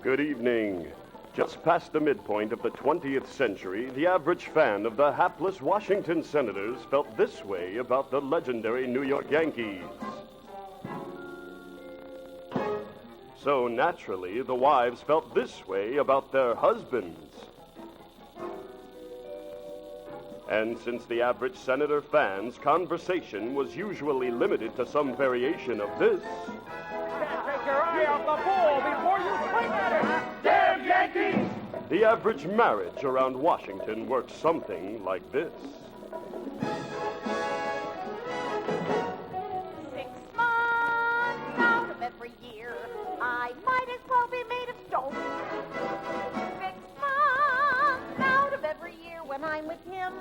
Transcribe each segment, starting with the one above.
Good evening. Just past the midpoint of the 20th century, the average fan of the hapless Washington Senators felt this way about the legendary New York Yankees. So naturally, the wives felt this way about their husbands. And since the average Senator fan's conversation was usually limited to some variation of this... Can't take your eye off the ball before you swing at it! Damn Yankees! The average marriage around Washington works something like this. 6 months out of every year, I might as well be made of stone. 6 months out of every year when I'm with him,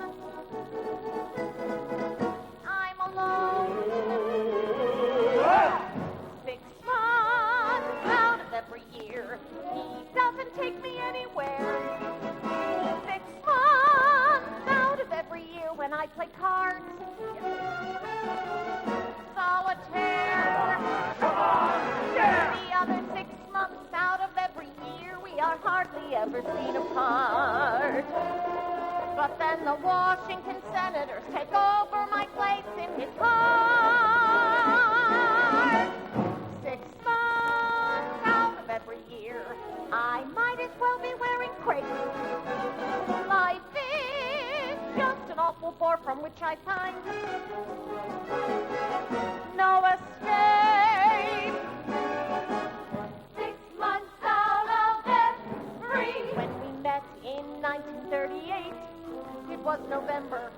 I'm alone. 6 months out of every year, he doesn't take me anywhere. 6 months out of every year when I play cards, solitaire. Come on! Yeah! The other 6 months out of every year, we are hardly ever seen apart. But then the Washington Senators take over my place in his heart. 6 months out of every year, I might as well be wearing crape. Life is just an awful bore from which I find no escape. 6 months out of every. When we met in 1938, it was November.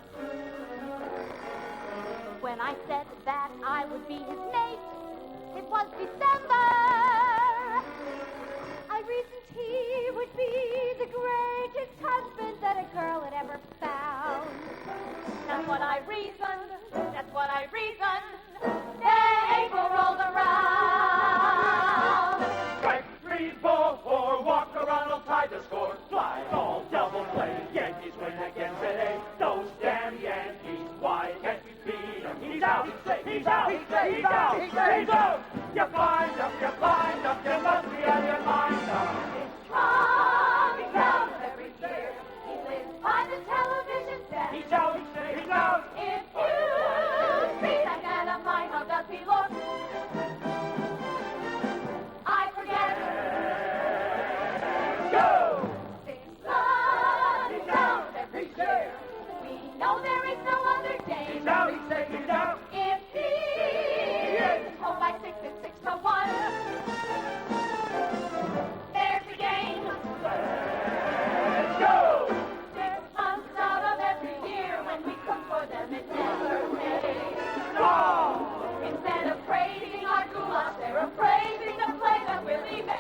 When I said that I would be his mate, it was December. I reasoned he would be the greatest husband that a girl had ever found. That's what I reasoned. That's what I reasoned. Then April rolled around. Strike 3, 4, 4, walk around, I'll tie the score. Fly ball, double play, Yankees win again today. Those damn Yankees, why can't we beat them? He's out, he's out, he's out, he's out, he's out. You blind up, you must be out of your mind up. Coming down every year, he lives by the television set. He's out, he's out. If you see that man of mine, how does he look? I forget. Go! 6 months out every year, we know there is no other day. He's out, he's out. If he is home by 6 and 6 to 1, there's the game. Let's go! 6 months out of every year, when we cook for them, it never pays. Oh! Instead of praising our goulash, they're praising the play that Willie made.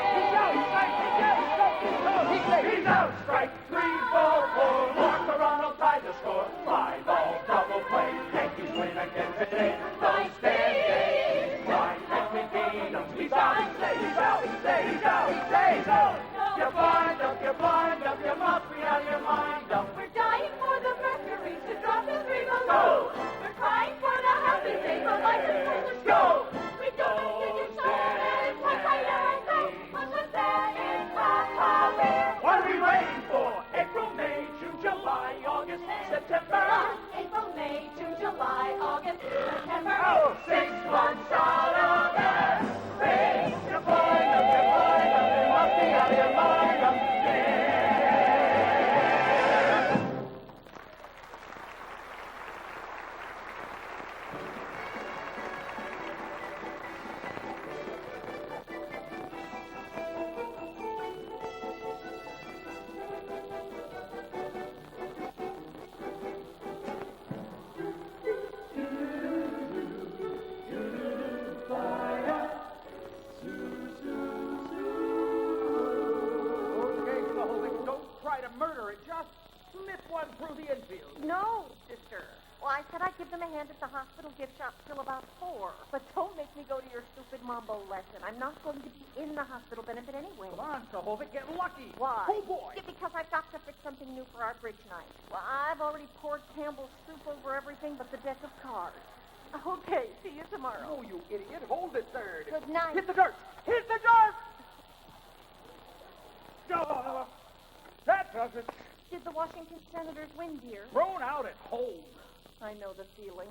He's out! Strike 3, 4, 4, walk around, I'll tie the score. Fly ball, double play, Yankees win again today. Those damn Yankees, why can't we beat them? He's out! You blind up, you must be out of your mind up. We're dying for the Mercury to drop to 3 below. We're crying for the happy day, the light is for the show. We don't hear your song, and it's what I never say. But what's that is my career. What are we waiting for? April, May, June, July, August, September. April, May, June, July, August, September. 6 months out of every. You blind up, you must be out of your mind up. Okay, Lola, don't try to murder it. Just slip one through the infield. No, sister. Well, I said I'd give them a hand at the hospital gift shop till about 4. But don't make me go to your stupid mambo lesson. I'm not going to be in the hospital benefit anyway. Come on, Sahovic, get lucky. Why? Oh, boy. Yeah, because I've got to fix something new for our bridge night. Well, I've already poured Campbell's soup over everything but the deck of cards. Okay, see you tomorrow. Oh, you idiot. Hold it, third. Good night. Hit the dirt. Hit the dirt! Oh, that does it. Did the Washington Senators win, dear? Thrown out at home. I know the feeling.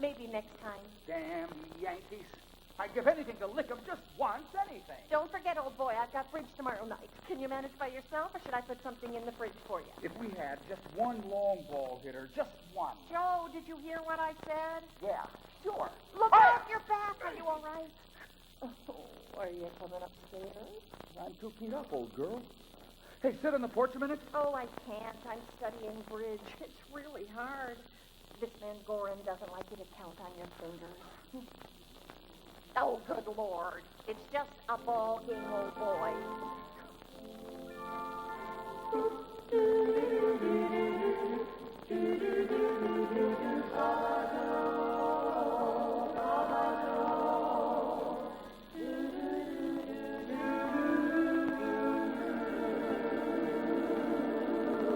Maybe next time. Damn Yankees. I'd give anything to lick them just once, anything. Don't forget, old boy, I've got bridge tomorrow night. Can you manage by yourself, or should I put something in the fridge for you? If we had just one long ball hitter, just one. Joe, did you hear what I said? Yeah, sure. Look off your back. Are you all right? Oh, are you coming upstairs? I'm 2 feet up, old girl. Hey, sit on the porch a minute. Oh, I can't. I'm studying bridge. It's really hard. This man Buren doesn't like you to count on your fingers. Oh, good Lord. It's just a ball game, old boy.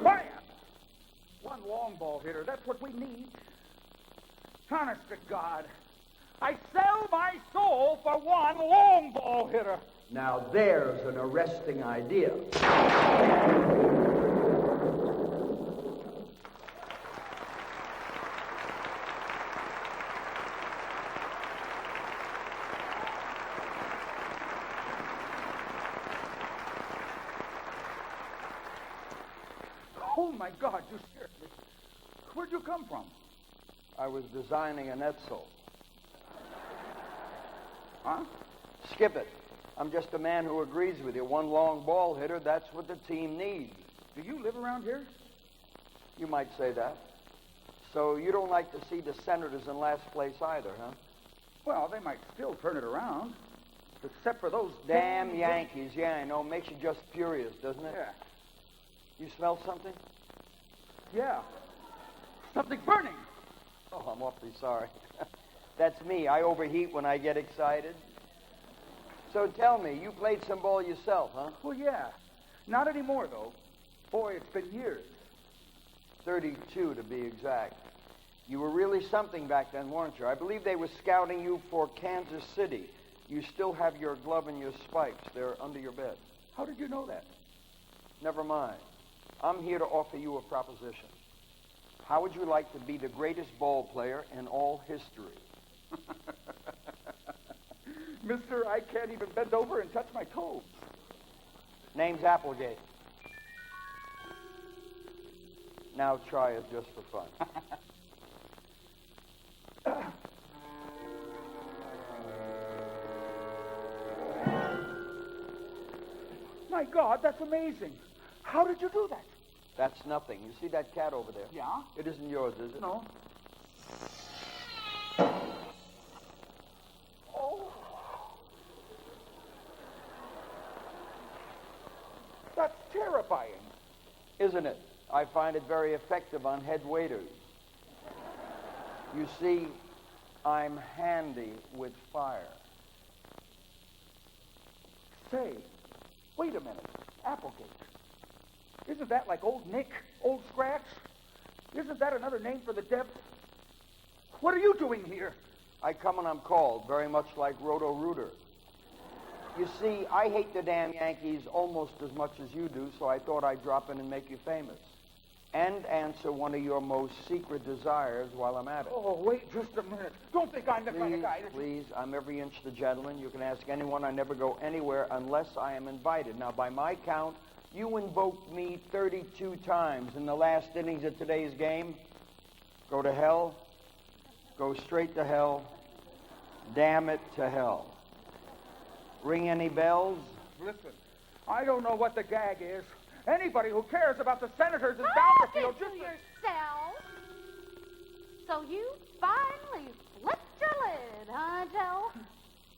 Fire! One long ball hitter. That's what we need. Honest to God. I sell my soul for one long ball hitter. Now there's an arresting idea. Oh, my God, you scared me. Where'd you come from? I was designing an Edsel. Huh? Skip it. I'm just a man who agrees with you. One long ball hitter, that's what the team needs. Do you live around here? You might say that. So you don't like to see the Senators in last place either, huh? Well, they might still turn it around. Except for those Damn Yankees. Yeah, I know. Makes you just furious, doesn't it? Yeah. You smell something? Yeah. Something burning. Oh, I'm awfully sorry. That's me. I overheat when I get excited. So tell me, you played some ball yourself, huh? Well, yeah. Not anymore, though. Boy, it's been years. 32 to be exact. You were really something back then, weren't you? I believe they were scouting you for Kansas City. You still have your glove and your spikes. They're under your bed. How did you know that? Never mind. I'm here to offer you a proposition. How would you like to be the greatest ball player in all history? Mister, I can't even bend over and touch my toes. Name's Applegate. Now try it just for fun. My God, that's amazing. How did you do that? That's nothing. You see that cat over there? Yeah? It isn't yours, is it? No. Oh. That's terrifying. Isn't it? I find it very effective on head waiters. You see, I'm handy with fire. Say, wait a minute. Applegate. Isn't that like Old Nick, Old Scratch? Isn't that another name for the devil? What are you doing here? I come when I'm called, very much like Roto-Rooter. You see, I hate the damn Yankees almost as much as you do, so I thought I'd drop in and make you famous. And answer one of your most secret desires while I'm at it. Oh, wait just a minute. Don't think I'm the kind of guy that... Please, I'm every inch the gentleman. You can ask anyone. I never go anywhere unless I am invited. Now, by my count, you invoked me 32 times in the last innings of today's game. Go to hell. Go straight to hell. Damn it to hell. Ring any bells? Listen, I don't know what the gag is. Anybody who cares about the Senators is bound to feel just... yourself. So you finally flipped your lid, huh, Joe?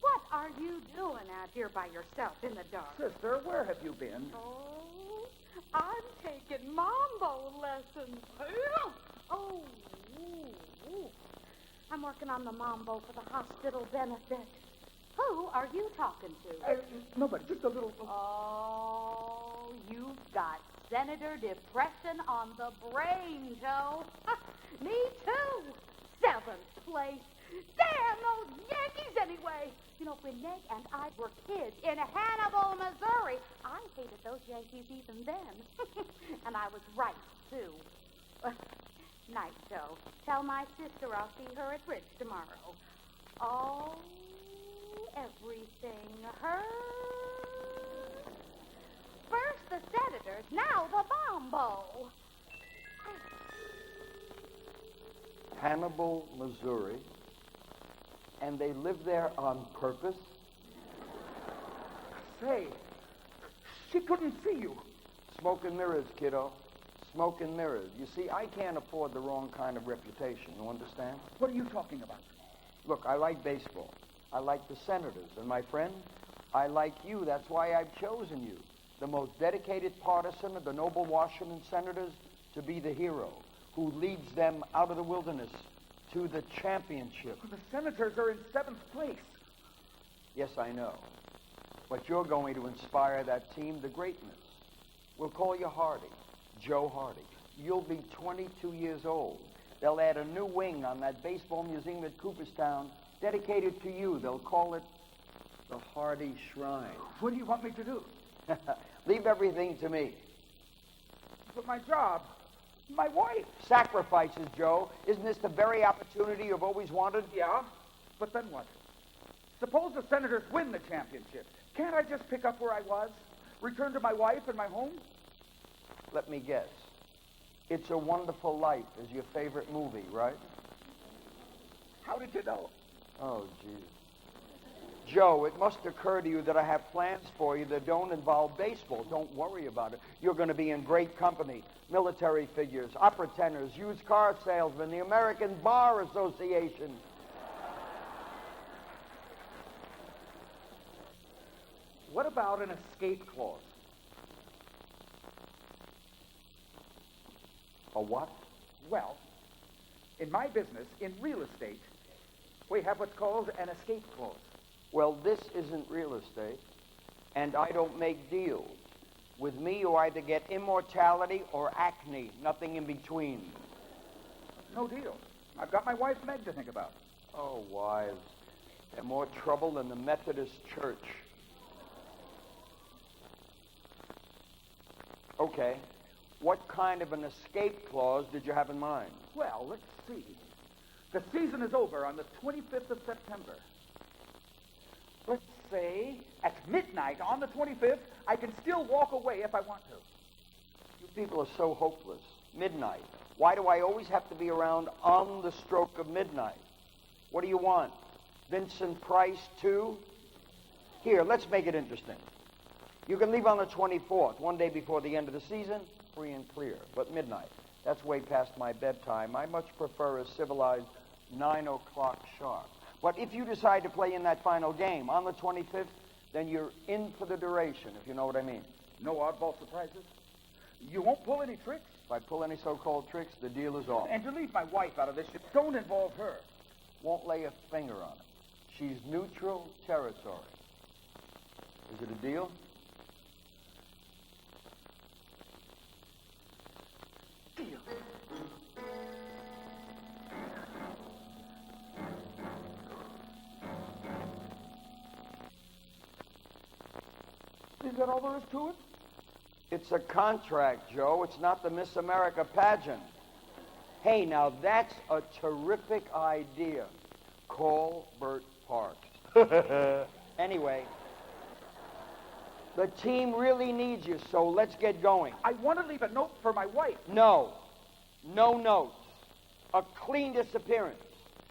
What are you doing out here by yourself in the dark? Sister, where have you been? Oh, I'm taking mambo lessons. Oh, ooh. I'm working on the mambo for the hospital benefit. Who are you talking to? Nobody, just a little... Oh, you've got Senator Depression on the brain, Joe. Me too. 7th place. Damn those Yankees anyway. You know, when Ned and I were kids in Hannibal, Missouri. I hated those Yankees even then. And I was right, too. Night, Joe. Tell my sister I'll see her at bridge tomorrow. Oh, everything hurts. First the Senators, now the Bombo. Hannibal, Missouri. And they live there on purpose? Say, she couldn't see you. Smoke and mirrors, kiddo. Smoke and mirrors. You see, I can't afford the wrong kind of reputation. You understand? What are you talking about? Look, I like baseball. I like the Senators. And my friend, I like you. That's why I've chosen you. The most dedicated partisan of the noble Washington Senators to be the hero who leads them out of the wilderness to the championship. The Senators are in 7th place. Yes, I know. But you're going to inspire that team to greatness. We'll call you Hardy, Joe Hardy. You'll be 22 years old. They'll add a new wing on that baseball museum at Cooperstown dedicated to you. They'll call it the Hardy Shrine. What do you want me to do? Leave everything to me. But my job, my wife. Sacrifices, Joe. Isn't this the very opportunity you've always wanted? Yeah, but then what? Suppose the Senators win the championship. Can't I just pick up where I was? Return to my wife and my home? Let me guess. It's a Wonderful Life is your favorite movie, right? How did you know? Oh, Jesus. Joe, it must occur to you that I have plans for you that don't involve baseball. Don't worry about it. You're going to be in great company. Military figures, opera tenors, used car salesmen, the American Bar Association. What about an escape clause? A what? Well, in my business, in real estate, we have what's called an escape clause. Well, this isn't real estate, and I don't make deals. With me, you either get immortality or acne, nothing in between. No deal. I've got my wife Meg to think about. Oh, wives. They're more trouble than the Methodist Church. Okay. What kind of an escape clause did you have in mind? Well, let's see. The season is over on the 25th of September. Let's say at midnight on the 25th, I can still walk away if I want to. You people are so hopeless. Midnight. Why do I always have to be around on the stroke of midnight? What do you want? Vincent Price, too? Here, let's make it interesting. You can leave on the 24th, one day before the end of the season, free and clear. But midnight, that's way past my bedtime. I much prefer a civilized 9 o'clock sharp. But if you decide to play in that final game on the 25th, then you're in for the duration, if you know what I mean. No oddball surprises? You won't pull any tricks? If I pull any so-called tricks, the deal is off. And to leave my wife out of this, don't involve her. Won't lay a finger on it. She's neutral territory. Is it a deal? Deal. Is that all there is to it? It's a contract, Joe. It's not the Miss America pageant. Hey, now that's a terrific idea. Call Bert Park. Anyway, the team really needs you, so let's get going. I want to leave a note for my wife. No. No notes. A clean disappearance.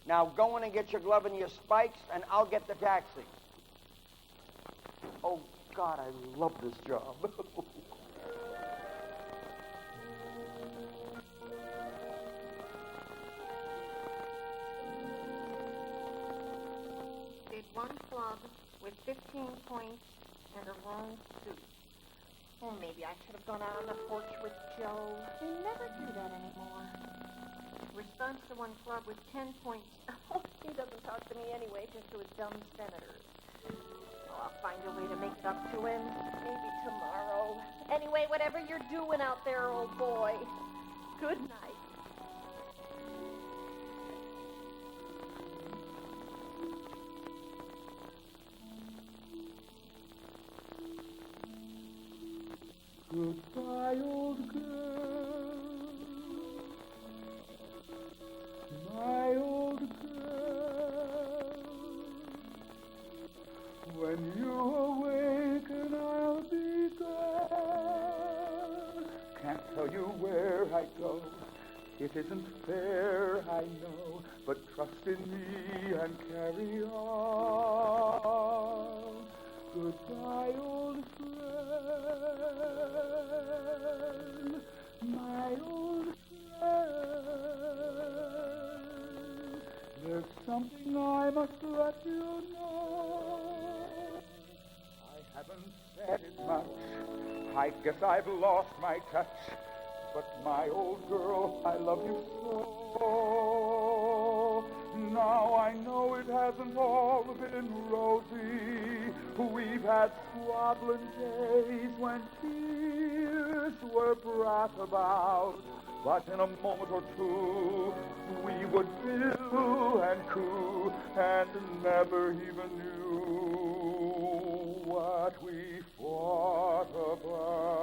Now go in and get your glove and your spikes, and I'll get the taxi. Oh, God, I love this job. Did one club with 15 points and a wrong suit. Oh, maybe I should have gone out on the porch with Joe. They never do that anymore. Response to one club with 10 points. Oh, he doesn't talk to me anyway, just to his dumb Senators. Oh, I'll find a way to make it up to him. Maybe tomorrow. Anyway, whatever you're doing out there, old boy. Good night. When you awaken, I'll be there. Can't tell you where I go. It isn't fair, I know, but trust in me and carry on. Goodbye, old friend, my old friend. There's something I must let you know. I haven't said it much. I guess I've lost my touch. But my old girl, I love you so. Now I know it hasn't all been rosy. We've had squabbling days when tears were brought about. But in a moment or two, we would boo and coo and never even knew what we fought about.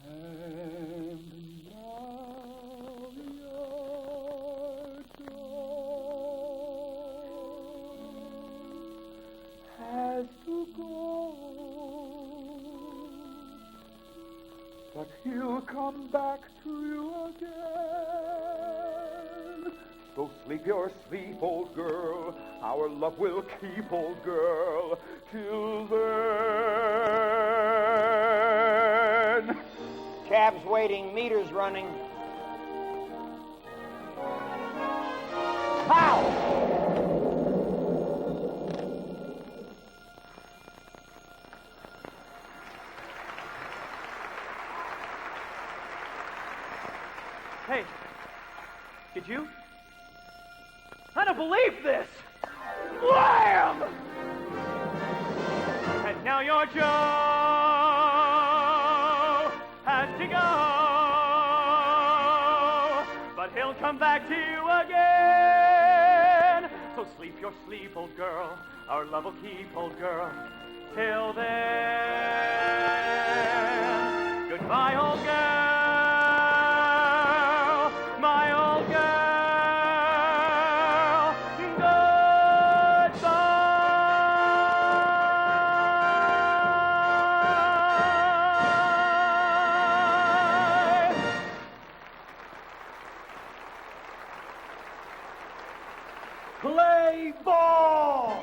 And now your door has to go, but he'll come back to you again. So sleep your sleep, old girl. Our love will keep, old girl, till then. Cab's waiting, meter's running. Pow! Hey, did you? I don't believe this! Wham! And now your Joe has to go, but he'll come back to you again. So sleep your sleep, old girl. Our love will keep, old girl, till then. Goodbye, old girl. My old girl. Play ball!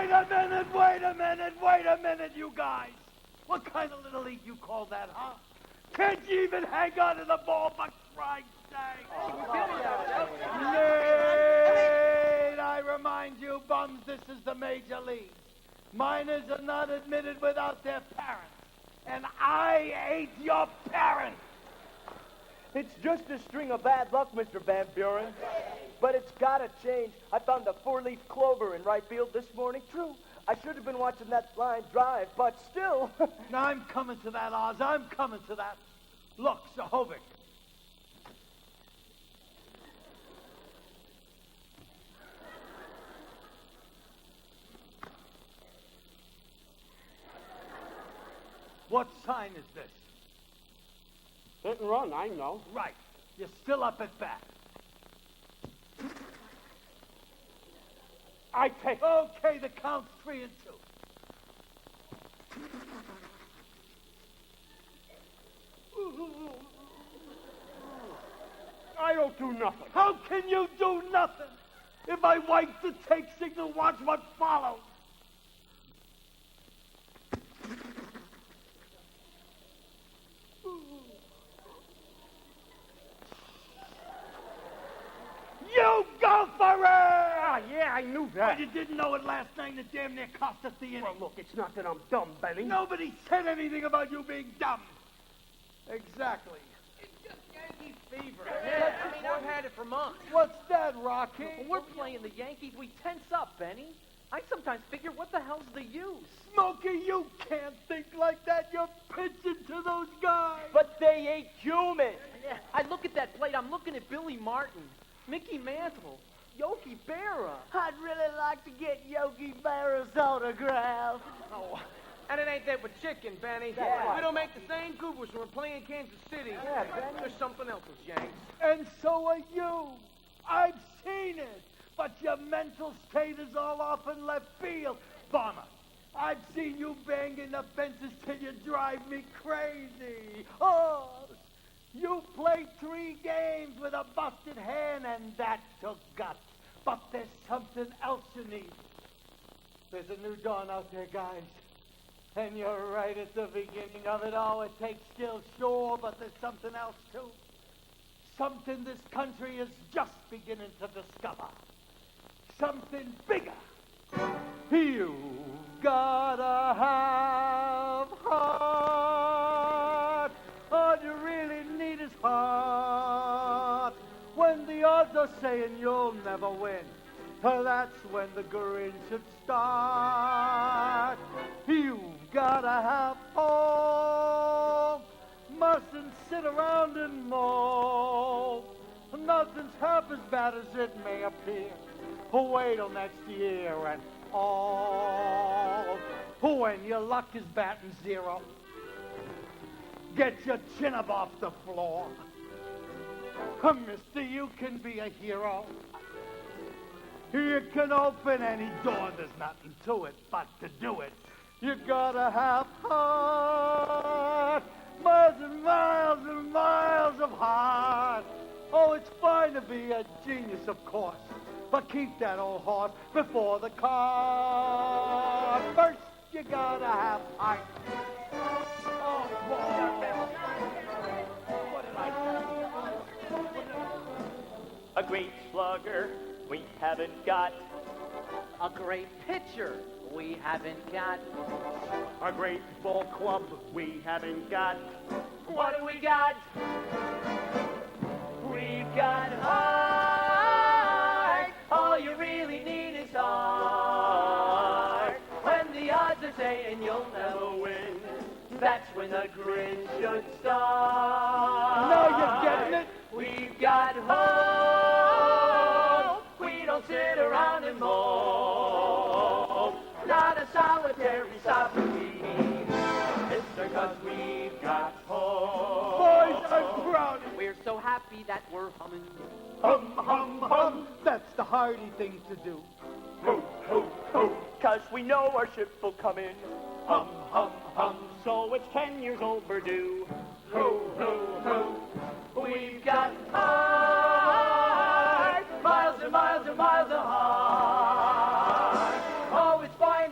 Wait a minute, you guys. What kind of little league you call that, huh? Can't you even hang on to the ball for Christ's sake? Nate, I remind you, bums, this is the major league. Minors are not admitted without their parents. And I ain't your parent. It's just a string of bad luck, Mr. Van Buren. But it's gotta change. I found a four-leaf clover in right field this morning. True, I should have been watching that line drive, but still. Now, I'm coming to that, Oz. I'm coming to that. Look, Sahovic. What sign is this? Hit and run, I know. Right. You're still up at bat. I take... Okay, the count's 3-2. I don't do nothing. How can you do nothing? If I wipe the take signal, watch what follows. You go for it! Ah, yeah, I knew that. But you didn't know it last night and it damn near cost us the inning. Well, look, it's not that I'm dumb, Benny. Nobody said anything about you being dumb. Exactly. It's just Yankee fever. Yeah, I mean, I've had it for months. What's that, Rocky? When we're playing the Yankees, we tense up, Benny. I sometimes figure, what the hell's the use? Smokey, you can't think like that. You're pitching to those guys. But they ain't human. I look at that plate, I'm looking at Billy Martin, Mickey Mantle, Yogi Berra. I'd really like to get Yogi Berra's autograph. Oh, and it ain't that with chicken, Benny. Yeah. We don't make the same goobers when we're playing Kansas City. Yeah, Benny. There's something else with Yanks. And so are you. I've seen it. But your mental state is all off in left field. Bomber, I've seen you banging the fences till you drive me crazy. Oh, you played 3 games with a busted hand, and that took guts. But there's something else you need. There's a new dawn out there, guys. And you're right at the beginning of it all. It takes skill, sure, but there's something else, too. Something this country is just beginning to discover. Something bigger. You gotta have heart. All you really need is heart. When the odds are saying you'll never win, that's when the grin should start. You gotta have hope. Mustn't sit around and mope. Nothing's half as bad as it may appear. Wait till next year and all. When your luck is batting 0, get your chin up off the floor. Mister, you can be a hero. You can open any door, there's nothing to it, but to do it, you gotta have heart. Miles and miles and miles of heart. Oh, it's fine to be a genius, of course, but keep that old horse before the cart. First, you gotta have heart. Oh, boy. What did I say? A great slugger we haven't got. A great pitcher we haven't got. A great ball club we haven't got. What do we got? We've got heart. All you really need is heart. When the odds are saying you'll never win, that's when the grin should start. Now you're getting it. We've got hope. We don't sit around and mope. Not a solitary sovereignty. It's because we've got hope. Boys, I'm proud of you. We're so happy that we're humming. Hum, hum, hum. That's the hardy thing to do. Ho, ho, ho. 'Cause we know our ship will come in. Hum, hum, hum. So it's 10 years overdue. Ho, ho, ho. We've got heart. Miles and miles and miles of heart. Oh, it's fine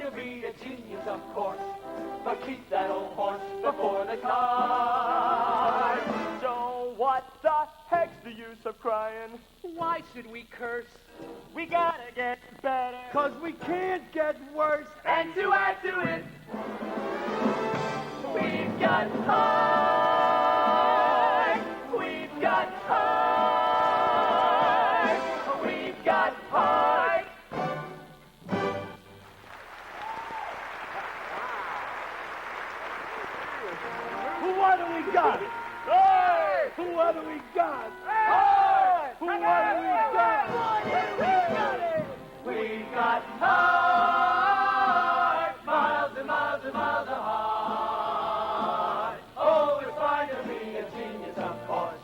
keep that old horse before the cart. So what the heck's the use of crying? Why should we curse? We gotta get better. 'Cause we can't get worse. And to add to it, we've got heart. We've got heart. We've got heart. What do we got? Hey! What do we got? Hey! What do we got? We've got heart. Miles and miles and miles of heart. Oh, it's fine to be a genius, of course.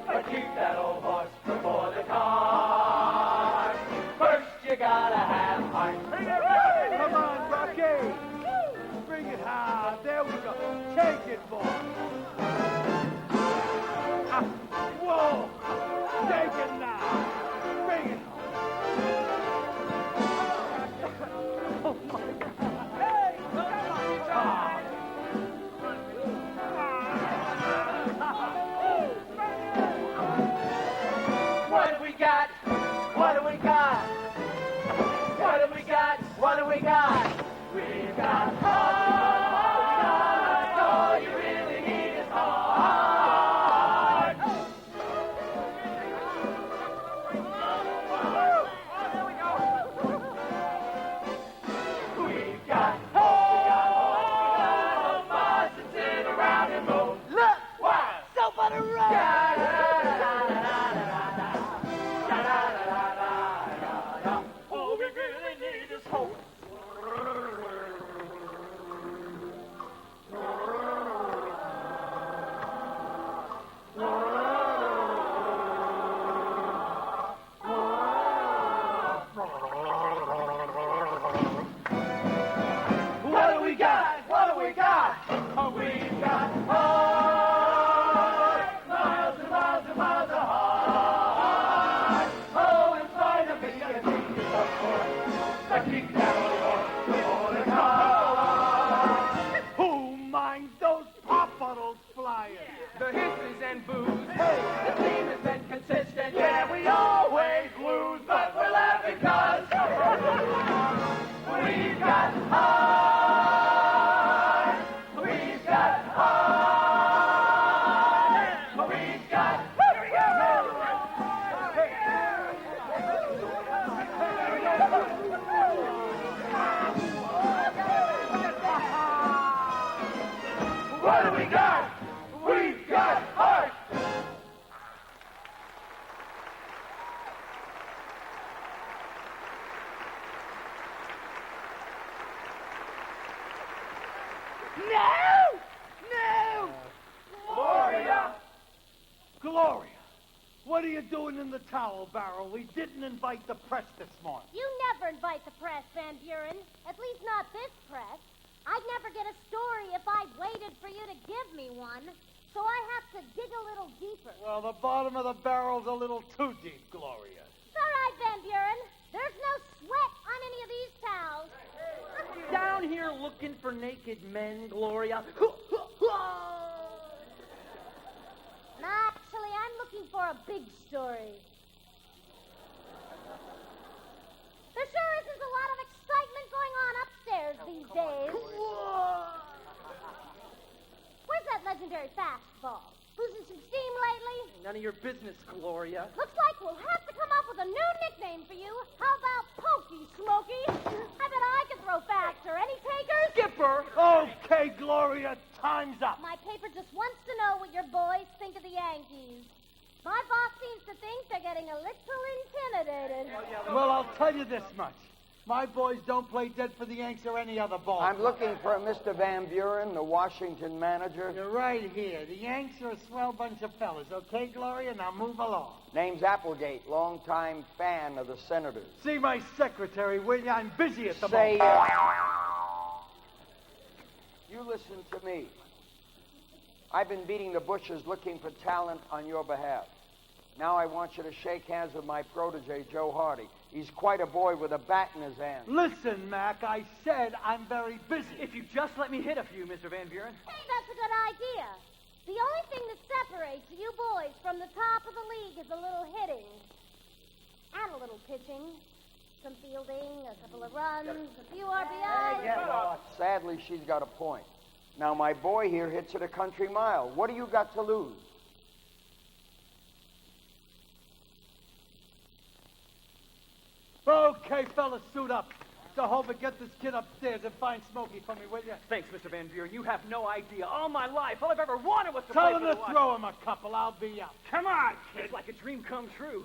But keep that old horse before the cart. First, you gotta have heart. Come on, Rocky. Bring it hard. There we go. Take it, boy. Whoa. Take it now. Bring it home. Oh, my God. Hey, come What do we got? What do we got? What do we got? What do we got? We've got heart. All you really need is heart. We've got heart. Bars that sit around and moan. Look! Wow! Soap on the road! All we really need is hope. What do we got? What do we got? We've got heart. Miles and miles and miles of heart. Oh, in spite of being a genius, of course. But keep that old horse before the cart. Who minds those pop bottles flying? The hisses and boos. Hey, the team has been consistent. Yeah, we always lose, but we're laughing 'cause we've got heart. We've got heart. We've got. What do we got? We've got heart. No! Gloria. Gloria, what are you doing in the towel barrel? We didn't invite the press this morning. You never invite the press, Van Buren. At least not this press. I'd never get a story if I'd waited for you to give me one. So I have to dig a little deeper. Well, the bottom of the barrel's a little too deep, Gloria. It's all right, Van Buren. There's no sweat on any of these towels. Down here looking for naked men, Gloria. Actually, I'm looking for a big story. There sure isn't a lot of excitement going on upstairs these days. Where's that legendary fastball? Losing some steam lately? None of your business, Gloria. Looks like we'll have to come up with a new nickname for you. How about Pokey, Smokey? I bet I can throw faster. Any takers? Skipper! Okay, Gloria, time's up. My paper just wants to know what your boys think of the Yankees. My boss seems to think they're getting a little intimidated. Well, I'll tell you this much. My boys don't play dead for the Yanks or any other ball. I'm looking for Mr. Van Buren, the Washington manager. You're right here. The Yanks are a swell bunch of fellas. Okay, Gloria? Now move along. Name's Applegate, longtime fan of the Senators. See my secretary, will you? I'm busy at the Say, moment. you listen to me. I've been beating the bushes looking for talent on your behalf. Now I want you to shake hands with my protege, Joe Hardy. He's quite a boy with a bat in his hand. Listen, Mac, I said I'm very busy. If you just let me hit a few, Mr. Van Buren. Hey, that's a good idea. The only thing that separates you boys from the top of the league is a little hitting. And a little pitching. Some fielding, a couple of runs, a few RBIs. Sadly, she's got a point. Now, my boy here hits it a country mile. What do you got to lose? Okay, fellas, suit up. Jehovah, get this kid upstairs and find Smokey for me, will you? Thanks, Mr. Van Buren. You have no idea. All my life, all I've ever wanted was to play Tell for him the to throw him a couple. I'll be out. Come on, kid. It's like a dream come true.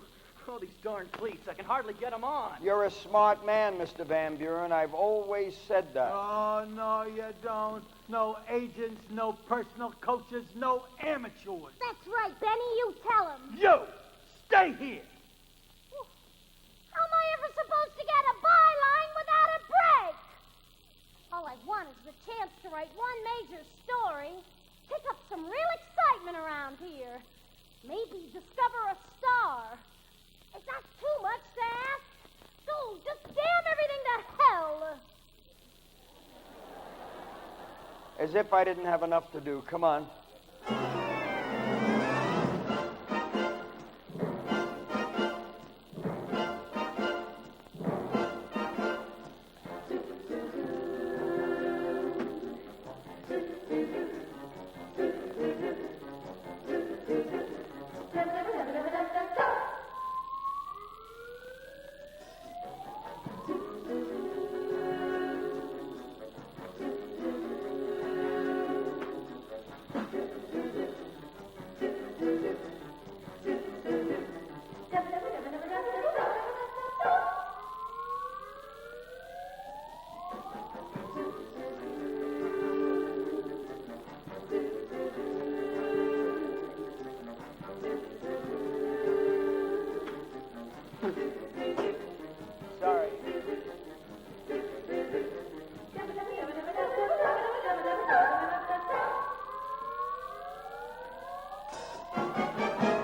All these darn cleats, I can hardly get them on. You're a smart man, Mr. Van Buren. I've always said that. Oh, no, you don't. No agents, no personal coaches, no amateurs. That's right, Benny. You tell him. You, stay here. How am I ever supposed to get a byline without a break? All I want is the chance to write one major story, pick up some real excitement around here, maybe discover a star. Is that too much to ask? So just damn everything to hell. As if I didn't have enough to do. Come on.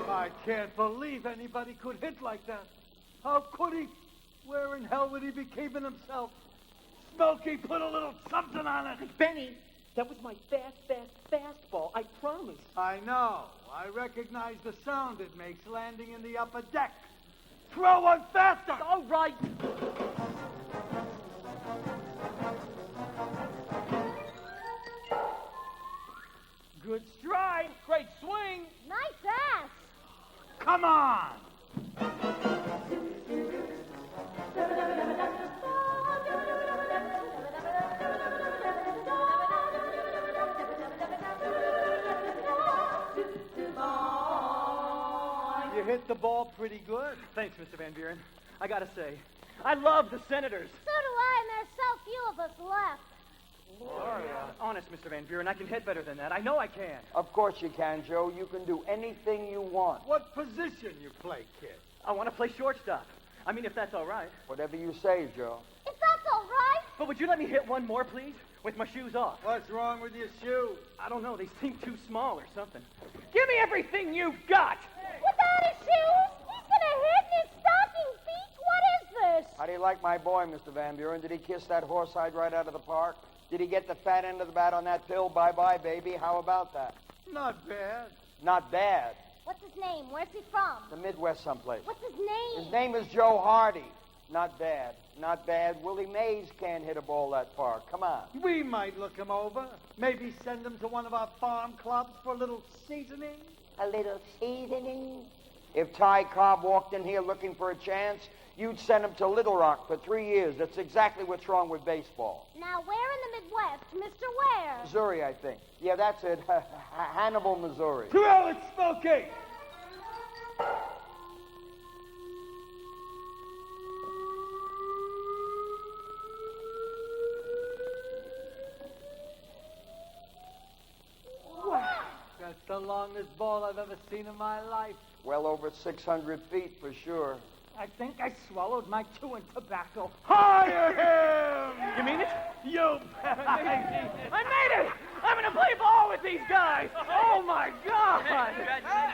I can't believe anybody could hit like that. How could he? Where in hell would he be keeping himself? Smokey, put a little something on it. Benny, that was my fastball. I promise. I know. I recognize the sound it makes landing in the upper deck. Throw one faster. All right. Good stride. Great swing. Nice ass. Come on. You hit the ball pretty good. Thanks, Mr. Van Buren. I gotta say, I love the Senators. So do I, and there's so few of us left. Gloria. Honest, Mr. Van Buren, I can hit better than that. I know I can. Of course you can, Joe. You can do anything you want. What position you play, kid? I want to play shortstop. I mean, if that's all right. Whatever you say, Joe. If that's all right. But would you let me hit one more, please? With my shoes off. What's wrong with your shoes? I don't know. They seem too small or something. Give me everything you've got. Without his shoes? He's gonna hit in his stocking feet? What is this? How do you like my boy, Mr. Van Buren? Did he kiss that horsehide right out of the park? Did he get the fat end of the bat on that pill? Bye-bye, baby. How about that? Not bad. Not bad. What's his name? Where's he from? The Midwest someplace. What's his name? His name is Joe Hardy. Not bad. Not bad. Willie Mays can't hit a ball that far. Come on. We might look him over. Maybe send him to one of our farm clubs for a little seasoning. A little seasoning. If Ty Cobb walked in here looking for a chance, you'd send him to Little Rock for 3 years. That's exactly what's wrong with baseball. Now, where in the Midwest? Mr. Where? Missouri, I think. Yeah, that's it. Hannibal, Missouri. Throw it, Smokey! That's the longest ball I've ever seen in my life. Well over 600 feet for sure. I think I swallowed my chewing tobacco. Hire him! You mean it? You I made it! I'm gonna play ball with these guys! Oh my God!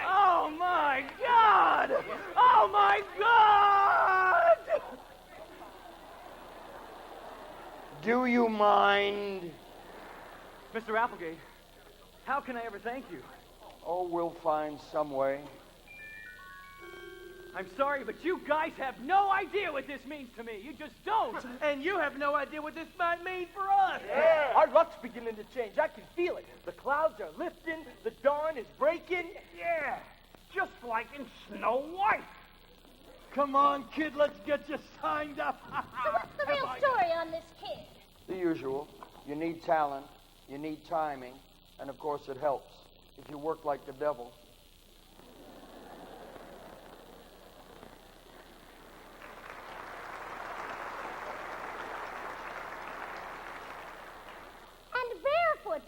Oh my God! Oh my God! Do you mind? Mr. Applegate, how can I ever thank you? Oh, we'll find some way. I'm sorry, but you guys have no idea what this means to me. You just don't. And you have no idea what this might mean for us. Yeah. Our luck's beginning to change. I can feel it. The clouds are lifting. The dawn is breaking. Yeah, just like in Snow White. Come on, kid, let's get you signed up. So what's the real story on this kid? The usual. You need talent, you need timing, and of course it helps if you work like the devil.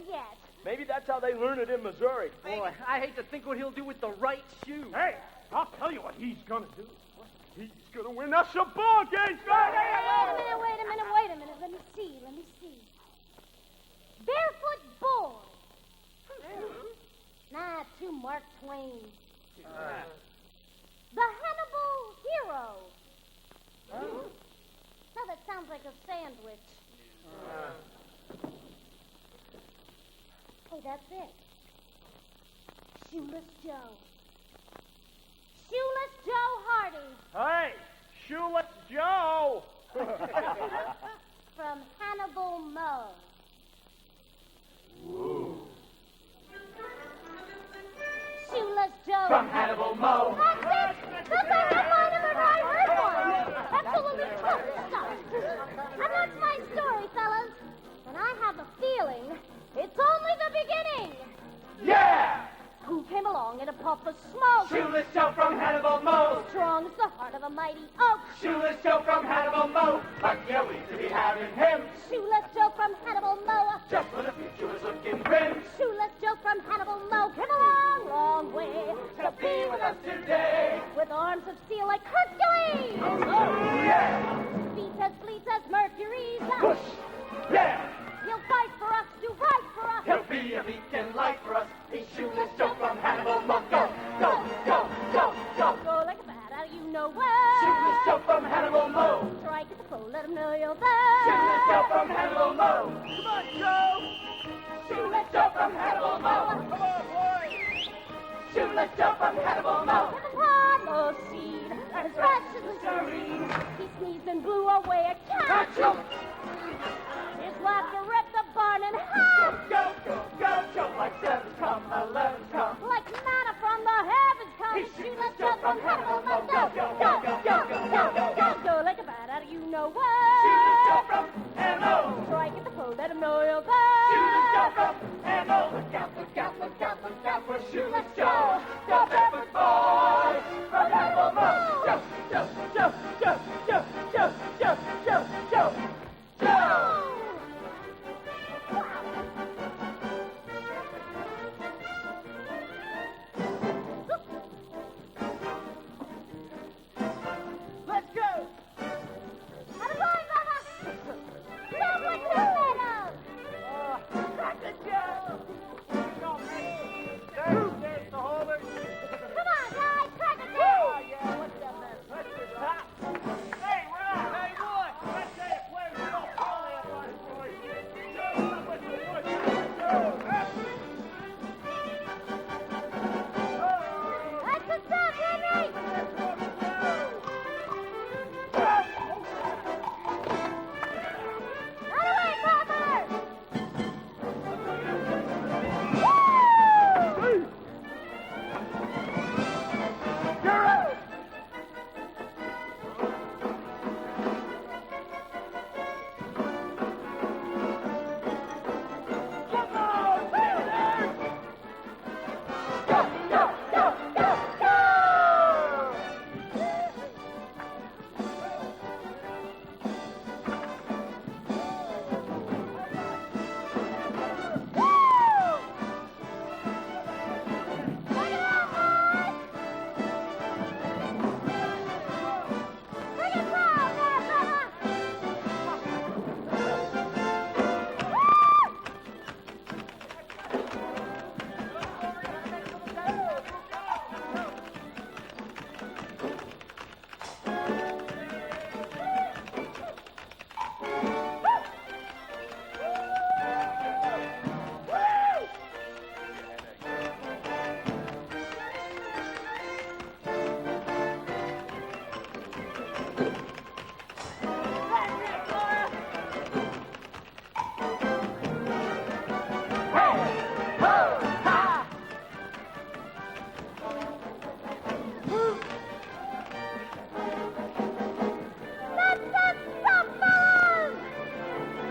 Yet. Maybe that's how they learn it in Missouri. Boy, I hate to think what he'll do with the right shoe. Hey, I'll tell you what he's gonna do. He's gonna win us a ball game. Wait a minute. Let me see. Barefoot boy. Nah, too Mark Twain. The Hannibal hero. Now that sounds like a sandwich. Hey, that's it. Shoeless Joe. Shoeless Joe Hardy. Hey, Shoeless Joe. From Hannibal Moe. Ooh. Shoeless Joe. From Hannibal Moe. That's it. That's the headline of the I heard one. Absolutely tough stuff. And that's my story, fellas. And I have a feeling it's only the beginning. Yeah! Who came along in a puff of smoke? Shoeless Joe from Hannibal Moe. Strong as the heart of a mighty oak. Shoeless Joe from Hannibal Moe. But yeah, we to be having him. Shoeless Joe from Hannibal Moe. Just when the future was looking grim. Shoeless Joe from Hannibal Moe came a long, long way to be with us today. With arms of steel like Hercules. Oh, yeah! Feet as fleet as Mercury's. Push! Yeah! He'll fight for us, do right for us. He'll be a beacon light for us. He's Shoeless Joe from Hannibal Moe. Go, go, go, go, go. Go like a bat out of you know where. Shoeless Joe from Hannibal Moe. Strike at the pole, let him know you're there. Shoeless Joe from Hannibal Moe. Come on, Joe. Shoeless Joe from Hannibal Moe. Come on, boy. Shoeless Joe from Hannibal Moe. With a Pablo seed, as fresh as a serene. He sneezed and blew away a cat. His laughter ripped the barn in half. Go, go, go, Joe, like 7's come, 11's come. Like manna from the heavens come. He's Shoeless Joe from Hannibal Moe. Go, go, go, go, go, go, go. Go like a bat out of you know where. Shoeless Joe from Hannibal. Strike at the pole, let him know you're there. Shoeless Joe from Hannibal. Look out, look out, look out, look out for Shoeless Joe. The barefoot boy from Hannibal Moe. Joe, Joe, Joe, Joe, Joe, Joe, Joe, Joe, Joe, Joe. Let's go. Have a going, Bubba. Stop like the meadow. Crack the Joe. There's the holder. Come on, guys, crack it down. Yeah, what's up, man? Hey, we're out. Hey, boy. Let's say a player.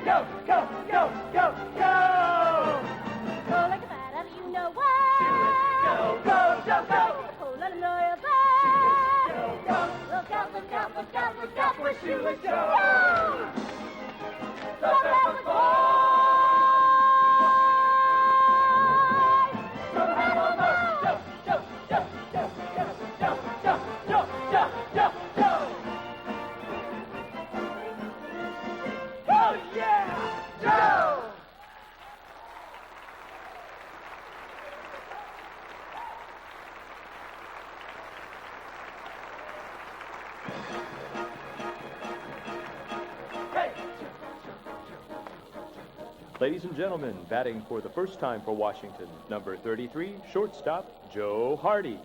go, go, go, go, go! Go like a bat out of you know what. Go, go, go, go! A whole lot of loyal bad. Go, go! Look out, look out, look out, look out for Shoeless Shoeless Joe! Joe! The Pepper Boy! From Hamilton, Joe, Joe, Joe, Joe, Joe, Joe, Joe, Joe, Joe, Joe, Joe! Oh yeah! Joe! Ladies and gentlemen, batting for the first time for Washington, number 33, shortstop, Joe Hardy.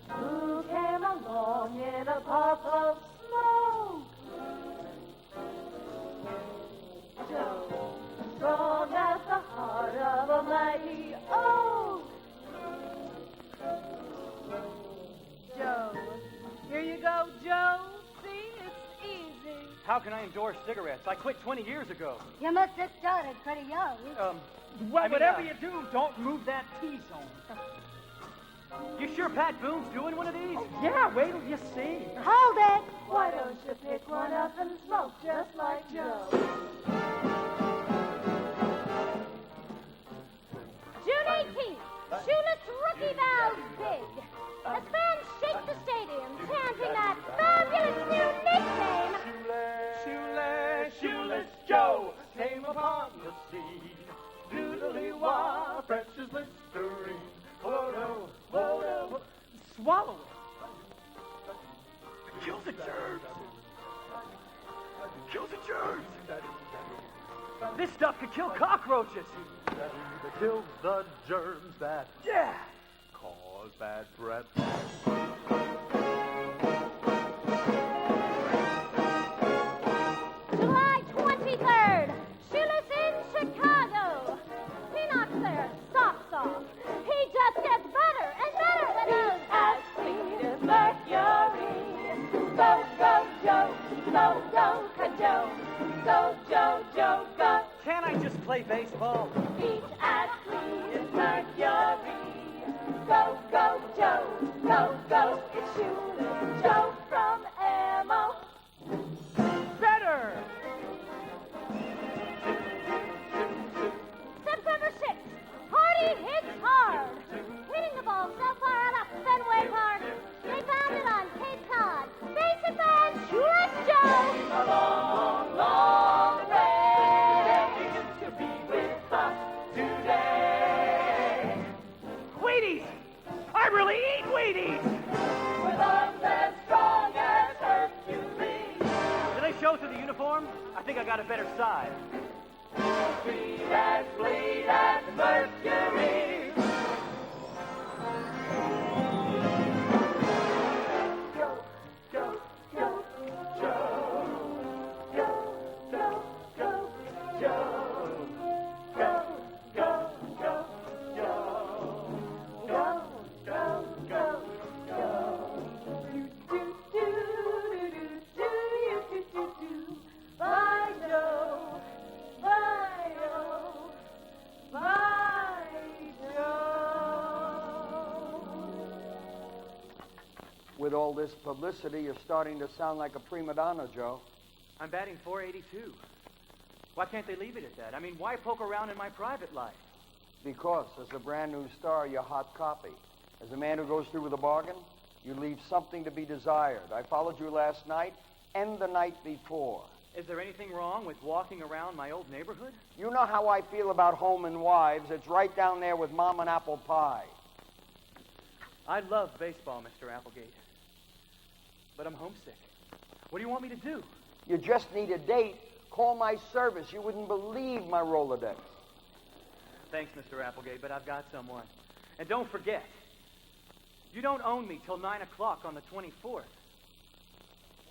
Who came along in a puff of smoke? Joe, strong as the heart of a mighty oak. Joe, here you go, Joe. See, it's easy. How can I endorse cigarettes? I quit 20 years ago. You must have started pretty young. Well, whatever you do, don't move that T-zone. You sure Pat Boone's doing one of these? Oh, yeah, wait till you see. Hold it! Why don't you pick one up and smoke just like Joe? June 18th, Shoeless Rookie Valve Big. As fans shake the stadium, chanting that fabulous new nickname. Shoeless, shoeless Joe came upon the scene. Doodly-wah, precious Listerine. Photo, photo. Swallow it. Kill the germs. Kill the germs. This stuff could kill cockroaches. To kill the germs that cause bad breath. July 23rd, Shoeless in Chicago. He knocks their socks off. He just gets better and better than those as clean as mercury. Go, go, Joe. Go, go, Joe. Go, Joe, Joe, go. Can't I just play baseball? He's as clean as mercury. Go, go, Joe. Go, go. It's Shoeless Joe from Ammo. Better! September 6th, Hardy hits hard. Hitting the ball so far out of Fenway Park, they found it on Cape Cod. Basic man, Shoeless Joe. A long, long way to be with us today. Wheaties! I really eat Wheaties! With arms as strong as Hercules. Do they show through the uniform? I think I got a better side. Sweet as bleed as Mercury. Go, go, go, Joe. Go, go, go, Joe. Go, go, go, Joe. Go, go, go, Joe. Bye, Joe. Bye, Joe. Bye, Joe. With all this publicity, you're starting to sound like a prima donna, Joe. I'm batting .482. Why can't they leave it at that? I mean, why poke around in my private life? Because as a brand new star, you're hot copy. As a man who goes through with a bargain, you leave something to be desired. I followed you last night and the night before. Is there anything wrong with walking around my old neighborhood? You know how I feel about home and wives. It's right down there with Mom and apple pie. I love baseball, Mr. Applegate. But I'm homesick. What do you want me to do? You just need a date. Call my service. You wouldn't believe my Rolodex. Thanks, Mr. Applegate, but I've got someone. And don't forget, you don't own me till 9 o'clock on the 24th.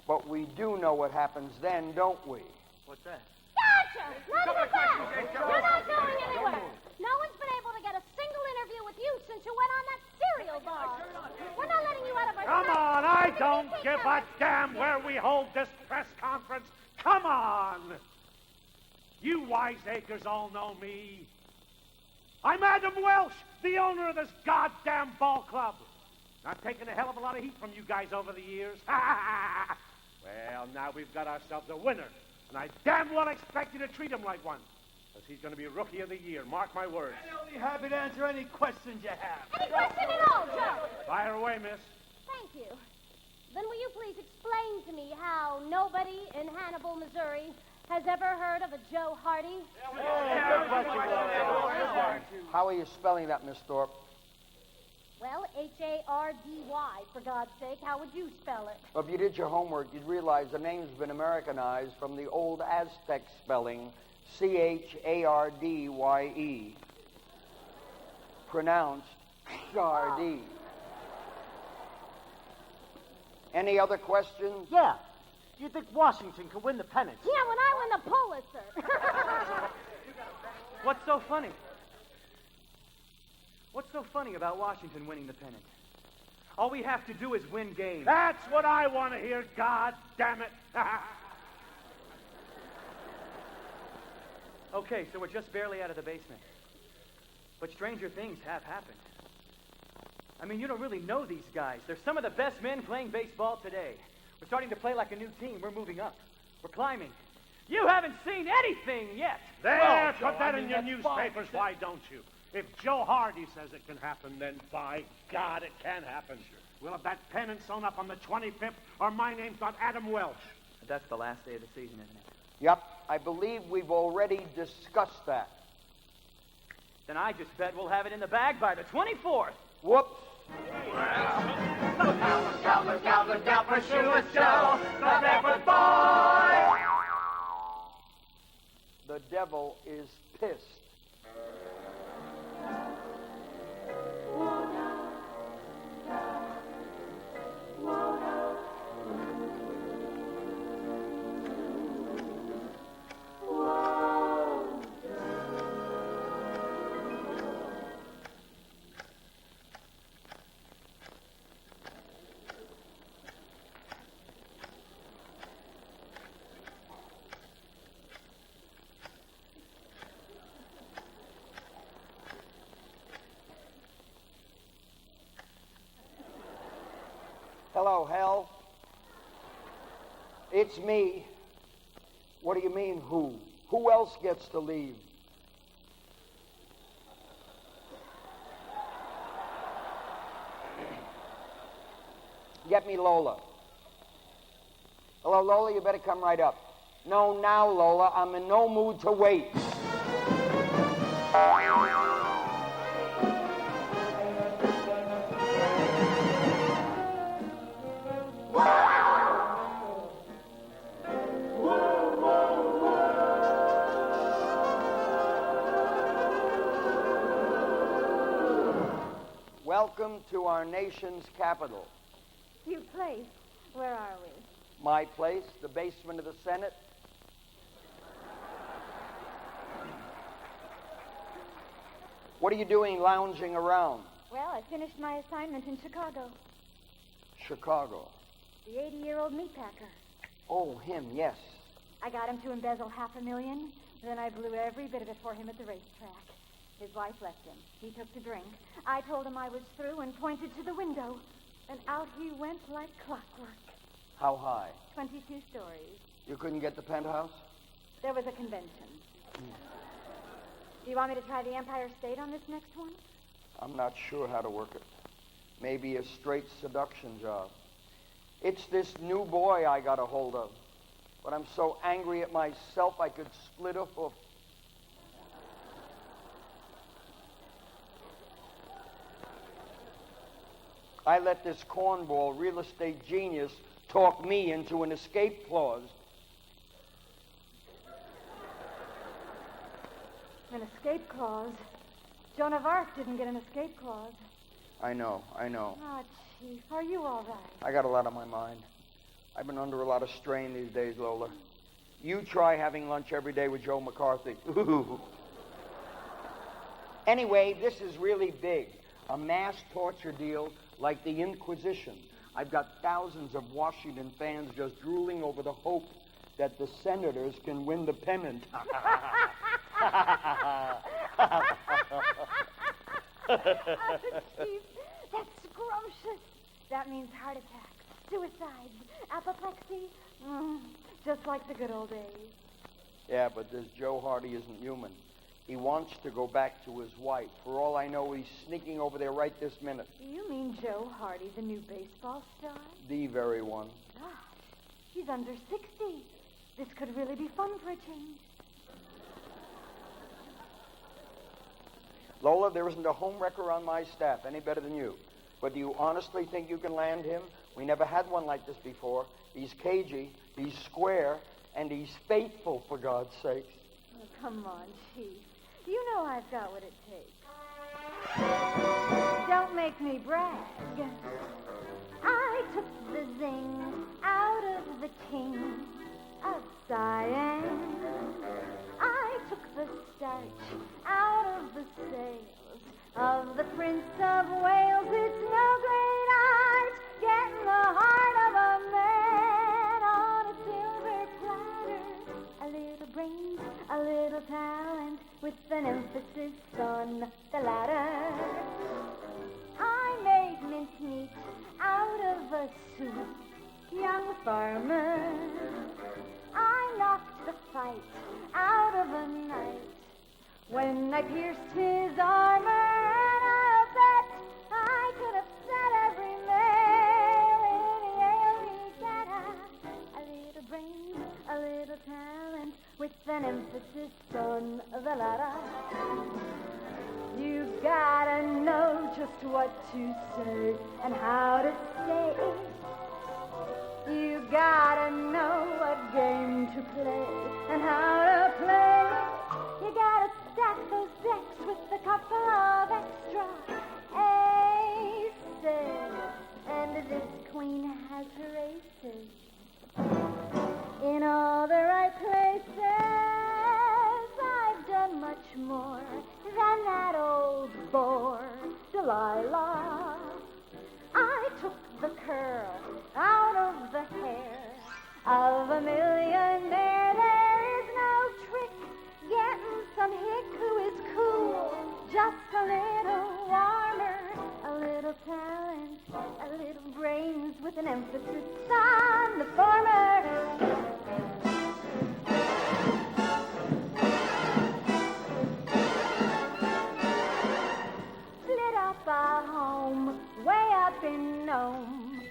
But we do know what happens then, don't we? What's that? Gotcha! None of that! You're not going But damn where we hold this press conference. Come on. You wiseacres all know me. I'm Adam Welsh, the owner of this goddamn ball club. I've taken a hell of a lot of heat from you guys over the years. Well, now we've got ourselves a winner, and I damn well expect you to treat him like one. Because he's going to be Rookie of the Year, mark my words. I'll be happy to answer any questions you have. Any question at all, Joe? Fire away, miss. Thank you. Then will you please explain to me how nobody in Hannibal, Missouri has ever heard of a Joe Hardy? How are you spelling that, Miss Thorpe? Well, Hardy, for God's sake. How would you spell it? Well, if you did your homework, you'd realize the name's been Americanized from the old Aztec spelling, Chardye. Pronounced Chardy. Any other questions? Yeah. Do you think Washington could win the pennant? Yeah, when I win the Pulitzer. What's so funny? What's so funny about Washington winning the pennant? All we have to do is win games. That's what I want to hear, God damn it. Okay, so we're just barely out of the basement. But stranger things have happened. I mean, you don't really know these guys. They're some of the best men playing baseball today. We're starting to play like a new team. We're moving up. We're climbing. You haven't seen anything yet. There, put that in your newspapers, why don't you? If Joe Hardy says it can happen, then by God, it can happen. We'll have that pennant sewn up on the 25th, or my name's not Adam Welsh. That's the last day of the season, isn't it? Yep, I believe we've already discussed that. Then I just bet we'll have it in the bag by the 24th. Whoops. Gabler, Gabler, Gabler, Shoeless Joe, the Redwood boy. The devil is pissed. Hello, hell. It's me. What do you mean, who? Who else gets to leave? Get me Lola. Hello, Lola, you better come right up. No, now, Lola, I'm in no mood to wait. Welcome to our nation's capital. You place. Where are we? My place, the basement of the Senate. What are you doing lounging around? Well, I finished my assignment in Chicago. Chicago. The 80-year-old meatpacker. Oh, him, yes. I got him to embezzle $500,000, then I blew every bit of it for him at the racetrack. His wife left him. He took to drink. I told him I was through and pointed to the window. And out he went like clockwork. How high? 22 stories. You couldn't get the penthouse? There was a convention. Do you want me to try the Empire State on this next one? I'm not sure how to work it. Maybe a straight seduction job. It's this new boy I got a hold of. But I'm so angry at myself I could split a hoof. I let this cornball real estate genius talk me into an escape clause. An escape clause? Joan of Arc didn't get an escape clause. I know. Oh, Chief, are you all right? I got a lot on my mind. I've been under a lot of strain these days, Lola. You try having lunch every day with Joe McCarthy. Ooh. Anyway, this is really big. A mass torture deal like the Inquisition. I've got thousands of Washington fans just drooling over the hope that the Senators can win the pennant. Chief, that's scrumptious. That means heart attacks, suicides, apoplexy. Just like the good old days. Yeah, but this Joe Hardy isn't human. He wants to go back to his wife. For all I know, he's sneaking over there right this minute. You mean Joe Hardy, the new baseball star? The very one. Gosh, he's under 60. This could really be fun for a change. Lola, there isn't a homewrecker on my staff any better than you. But do you honestly think you can land him? We never had one like this before. He's cagey, he's square, and he's faithful, for God's sakes. Oh, come on, Chief. You know I've got what it takes. Don't make me brag. I took the zing out of the king of Siam. I took the starch out of the sails of the Prince of Wales. It's no great art getting the heart of a man on a silver platter. A little brains, a little talent, with an emphasis on the latter. I made mincemeat out of a soup, young farmer. I knocked the fight out of a night when I pierced his armor, and I'll bet I could have set every male in the regatta. A little brains, a little talent, with an emphasis on the latter. You gotta know just what to say and how to say it. You gotta know what game to play and how to play it. You gotta stack those decks with a couple of extra aces. And this queen has her aces in all the right places. I've done much more than that old bore, Delilah. I took the curl out of the hair of a millionaire. There is no trick getting some hick who is cool, just a little warmer, a little talent, a little brains, with an emphasis on the former. Split up our home way up in Nome,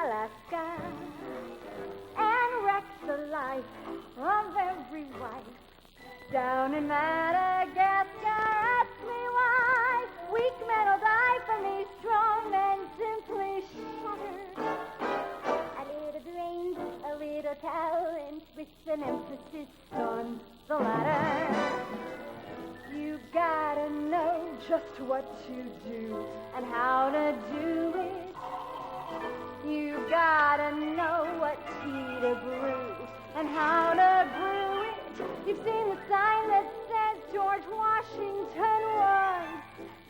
Alaska, and wrecked the life of every wife down in Madagascar. Ask me why. Weak men will die for me, strong men simply shattered. A little brains, a little talent, with an emphasis on the latter. You gotta know just what to do and how to do it. You gotta know what tea to brew and how to brew it. You've seen the sign that says George Washington once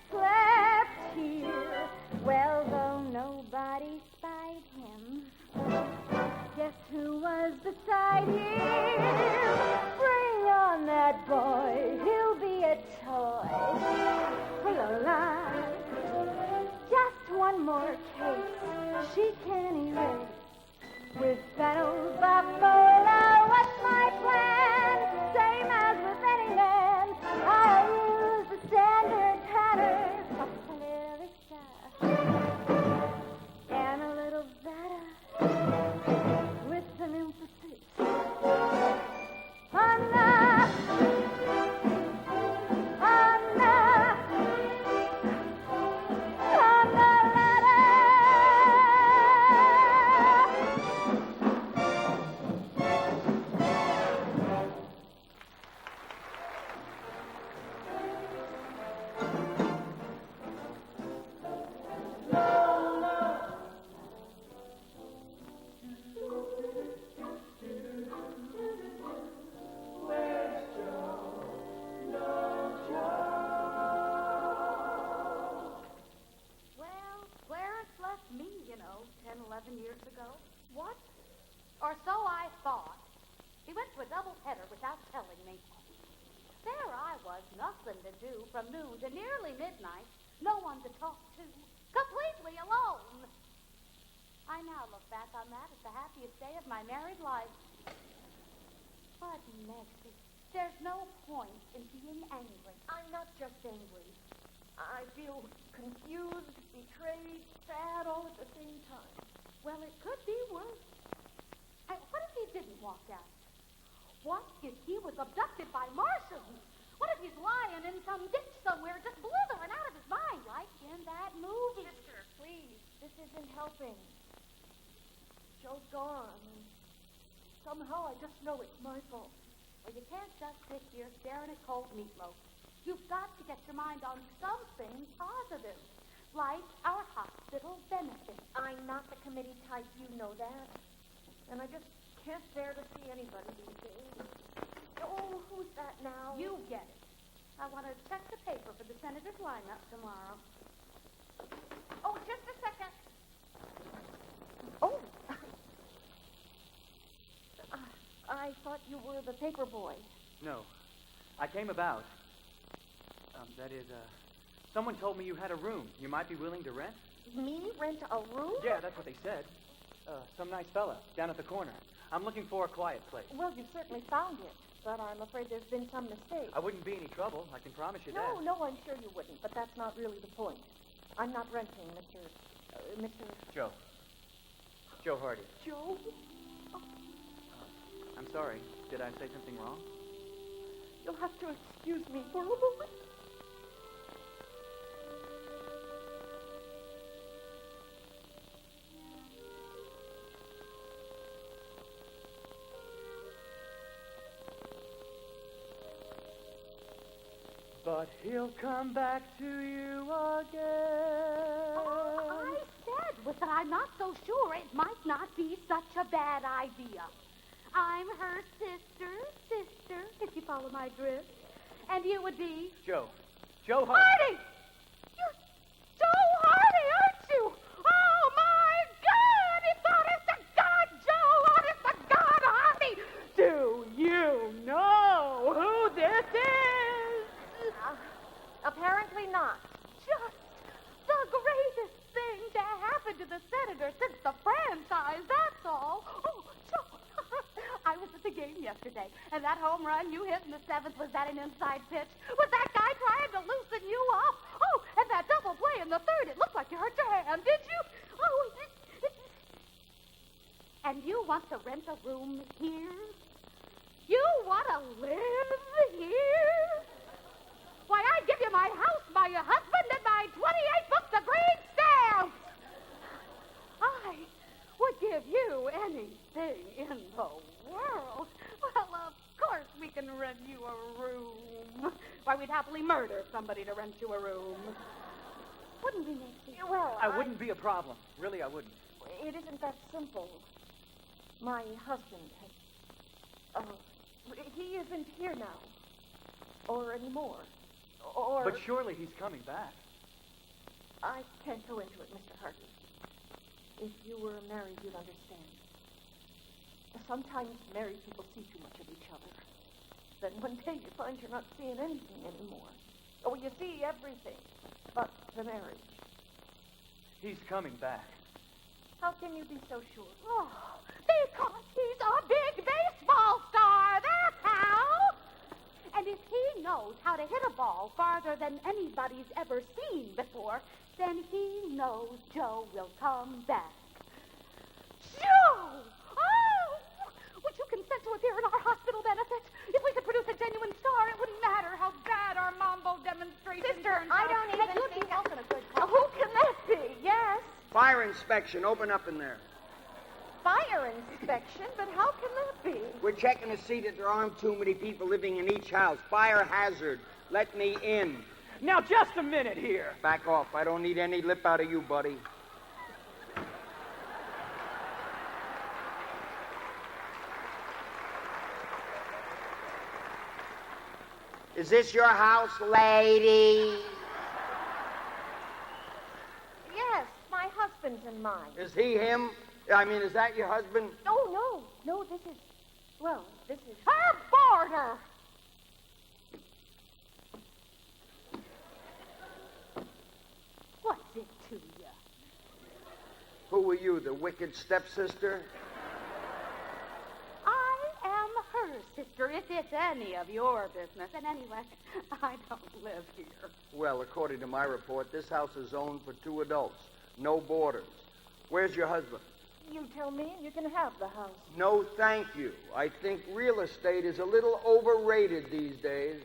slept here. Well, though nobody spied him, guess who was beside him? Bring on that boy, he'll be a toy for Lola. Just one more case she can erase with that old Buffalo. What's my plan? Same as with any man. I'll use the standard pattern. A little this and a little that, with an emphasis on the latter. nothing to do from noon to nearly midnight, no one to talk to, completely alone. I now look back on that as the happiest day of my married life. But, Megsie, there's no point in being angry. I'm not just angry. I feel confused, betrayed, sad all at the same time. Well, it could be worse. What if he didn't walk out? What if he was abducted by Martians? What if he's lying in some ditch somewhere just blithering out of his mind like in that movie? Sister, please, this isn't helping. Joe's gone, and somehow I just know it's my fault. Well, you can't just sit here staring at cold meatloaf. You've got to get your mind on something positive, like our hospital benefits. I'm not the committee type, you know that. And I just can't bear to see anybody these days. Oh, who's that now? You get it. I want to check the paper for the senator's lineup tomorrow. Oh, just a second. Oh. I thought you were the paper boy. No. I came about. Someone told me you had a room you might be willing to rent. Me rent a room? Yeah, that's what they said. Some nice fella down at the corner. I'm looking for a quiet place. Well, you certainly found it, but I'm afraid there's been some mistake. I wouldn't be any trouble. I can promise you that. No, I'm sure you wouldn't, but that's not really the point. I'm not renting, Mr. Joe. Joe Hardy. Joe? I'm sorry. Did I say something wrong? You'll have to excuse me for a moment. But he'll come back to you again. I said that I'm not so sure it might not be such a bad idea. I'm her sister, if you follow my drift. And you would be... Joe Hardy. Hardy! You're Joe Hardy, aren't you? Oh, my God! It's honest to God, Joe! Honest to God, Hardy! Do you know who this is? Apparently not. Just the greatest thing to happen to the senator since the franchise, that's all. Oh, Joe, I was at the game yesterday, and that home run you hit in the seventh, was that an inside pitch? Was that guy trying to loosen you up? Oh, and that double play in the third, it looked like you hurt your hand, did you? Oh, and you want to rent a room here? You want to live here? Why, I'd give you my house, my husband, and my 28 books of green stamps. I would give you anything in the world. Well, of course we can rent you a room. Why, we'd happily murder somebody to rent you a room. Wouldn't we, Nancy? Well, I wouldn't be a problem. Really, I wouldn't. It isn't that simple. My husband has... he isn't here now. Or anymore. Or... But surely he's coming back. I can't go into it, Mr. Hardy. If you were married, you'd understand. Sometimes married people see too much of each other. Then one day you find you're not seeing anything anymore. Oh, you see everything but the marriage. He's coming back. How can you be so sure? Oh, because he's a big baseball star, that's how. And if he knows how to hit a ball farther than anybody's ever seen before, then he knows Joe will come back. Joe! Oh! Would you consent to appear in our hospital benefit? If we could produce a genuine star, it wouldn't matter how bad our mambo demonstration Sister, turns I out. don't even And you'd think be helping a good cause. Who can that be? Yes. Fire inspection. Open up in there. Fire inspection? But how can that be? We're checking to see that there aren't too many people living in each house. Fire hazard. Let me in. Now, just a minute here. Back off. I don't need any lip out of you, buddy. Is this your house, lady? Yes, my husband's and mine. Is he him? I mean, is that your husband? Oh, no, this is... Her boarder! who are you, the wicked stepsister? I am her sister, if it's any of your business. And anyway, I don't live here. Well, according to my report, this house is owned for 2 adults. No boarders. Where's your husband? You tell me and you can have the house. No, thank you. I think real estate is a little overrated these days.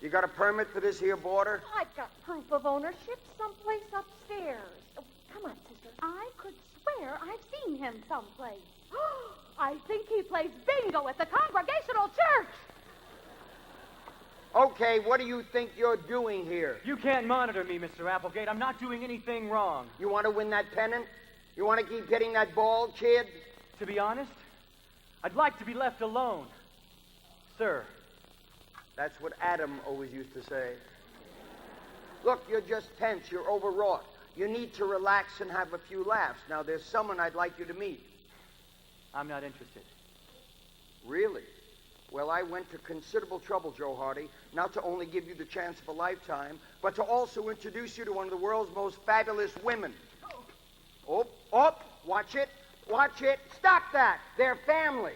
You got a permit for this here boarder? I've got proof of ownership someplace upstairs. Oh, come on, sister. I could swear I've seen him someplace. I think he plays bingo at the Congregational Church. Okay, what do you think you're doing here? You can't monitor me, Mr. Applegate. I'm not doing anything wrong. You want to win that pennant? You want to keep hitting that ball, kid? To be honest, I'd like to be left alone. Sir. That's what Adam always used to say. Look, you're just tense. You're overwrought. You need to relax and have a few laughs. Now, there's someone I'd like you to meet. I'm not interested. Really? Well, I went to considerable trouble, Joe Hardy, not to only give you the chance of a lifetime, but to also introduce you to one of the world's most fabulous women. Oh, watch it. Watch it. Stop that. They're family.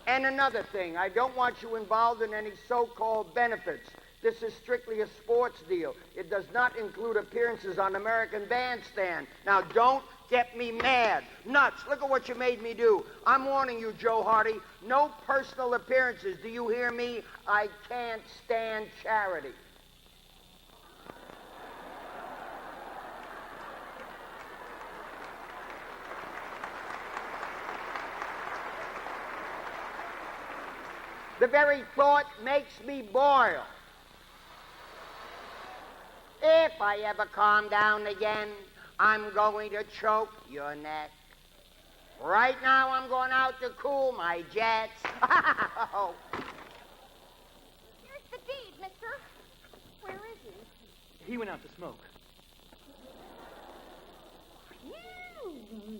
And another thing, I don't want you involved in any so-called benefits. This is strictly a sports deal. It does not include appearances on American Bandstand. Now, don't get me mad. Nuts, look at what you made me do. I'm warning you, Joe Hardy, no personal appearances. Do you hear me? I can't stand charity. The very thought makes me boil. If I ever calm down again, I'm going to choke your neck. Right now, I'm going out to cool my jets. Here's the deed, mister. Where is he? He went out to smoke.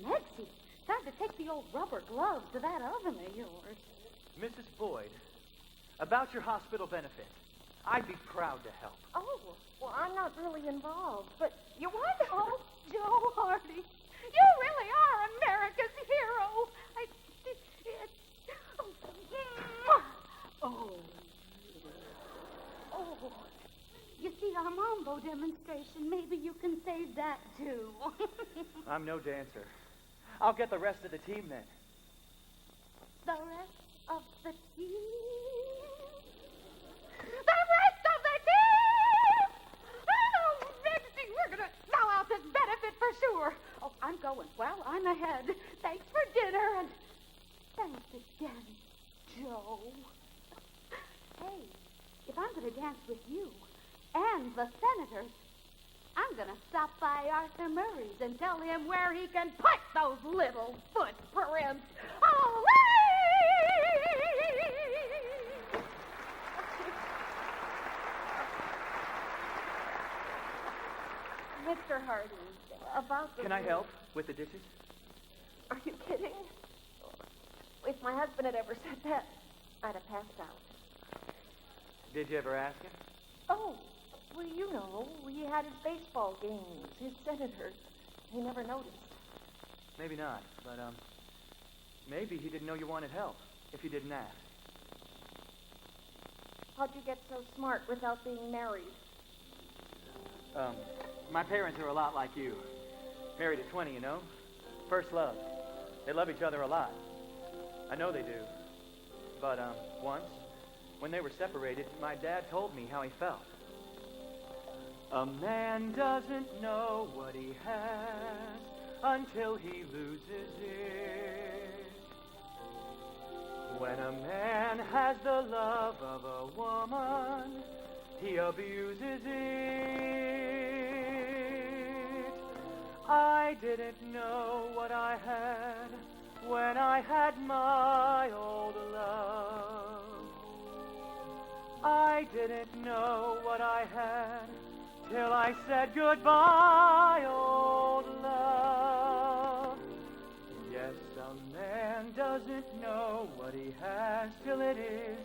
Mexie, time to take the old rubber gloves to that oven of yours. Mrs. Boyd, about your hospital benefit, I'd be proud to help. Oh, well, I'm not really involved, but you what? Oh, Joe Hardy, you really are America's hero. You see, our mambo demonstration, maybe you can save that, too. I'm no dancer. I'll get the rest of the team then. The rest of the team? The rest of the team! Oh, Betsy, we're going to sell out this benefit for sure. Oh, I'm going. Well, I'm ahead. Thanks for dinner, and thanks again, Joe. Hey, if I'm going to dance with you and the senators, I'm going to stop by Arthur Murray's and tell him where he can put those little footprints. Oh, Mr. Hardy, about the... Can I help with the dishes? Are you kidding? If my husband had ever said that, I'd have passed out. Did you ever ask him? Oh, well, you know, he had his baseball games, his senators. He never noticed. Maybe not, but, maybe he didn't know you wanted help, if you didn't ask. How'd you get so smart without being married? My parents are a lot like you. Married at 20, you know? First love. They love each other a lot. I know they do. But, once, when they were separated, my dad told me how he felt. A man doesn't know what he has until he loses it. When a man has the love of a woman, he abuses it. I didn't know what I had when I had my old love. I didn't know what I had till I said goodbye, old love. Yes, a man doesn't know what he has till it is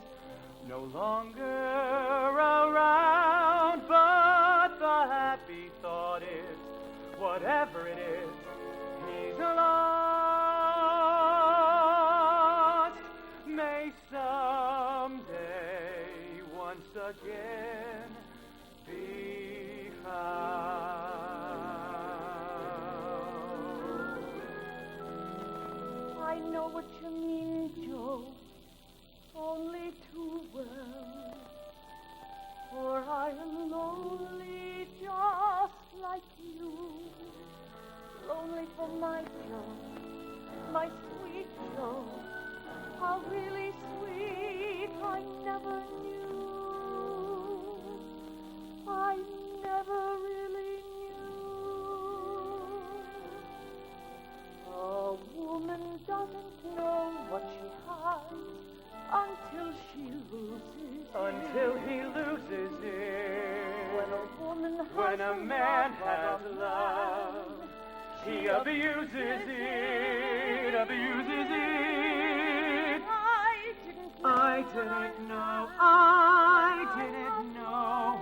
no longer around, but the happy thought is again be found. I know what you mean, Joe, only too well. For I am lonely just like you. Lonely for my Joe, my sweet Joe. How really sweet I never knew. I never really knew. A woman doesn't know what she has until she loses it. Until he loses it. When a woman has When a man has love, she abuses it, abuses it. I didn't know,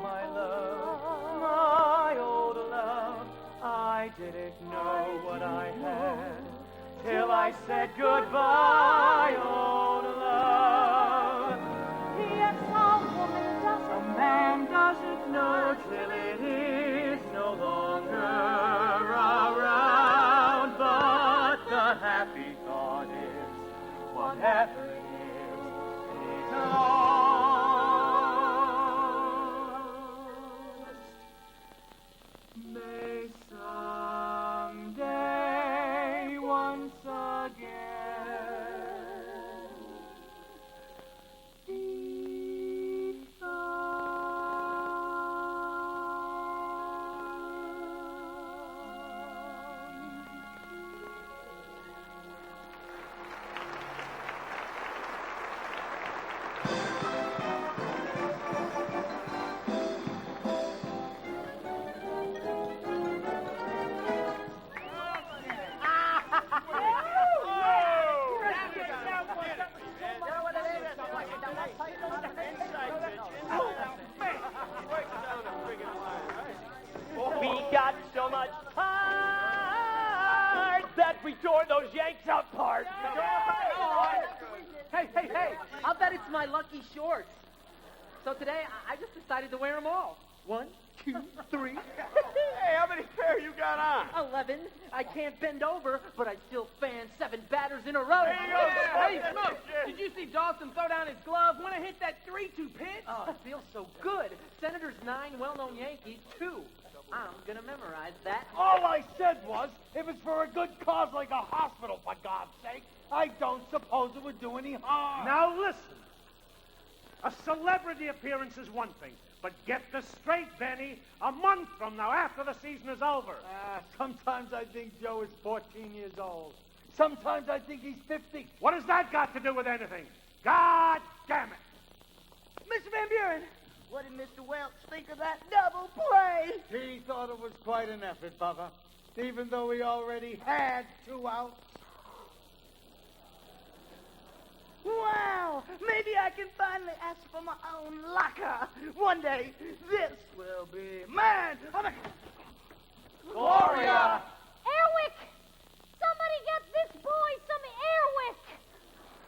my love, my old love. I didn't know what I had till I said goodbye, old love. Yes, a woman doesn't. A man doesn't know till it is no longer around. But the happy thought is, whatever it is lost. May someday once again be We got so much heart that we tore those Yanks apart. Hey, I'll bet it's my lucky shorts. So today, I just decided to wear them all. 1, 2, 3. Hey, how many pair you got on? 11. I can't bend over, but I still fan 7 batters in a row. Hey, Smoke, did you see Dawson throw down his glove when I hit that 3-2 pitch? Oh, it feels so good. Senators 9, well-known Yankees 2. I'm gonna memorize that. All I said was, if it's for a good cause like a hospital, for God's sake, I don't suppose it would do any harm. Now listen. A celebrity appearance is one thing, but get this straight, Benny. A month from now, after the season is over. Sometimes I think Joe is 14 years old. Sometimes I think he's 50. What has that got to do with anything? God damn it! Mr. Van Buren, what did Mr. Welch think of that double play? He thought it was quite an effort, Bubba, even though he already had 2 outs. Wow, maybe I can finally ask for my own locker. One day, this will be mine. Gloria! Airwick! Somebody get this boy some Airwick!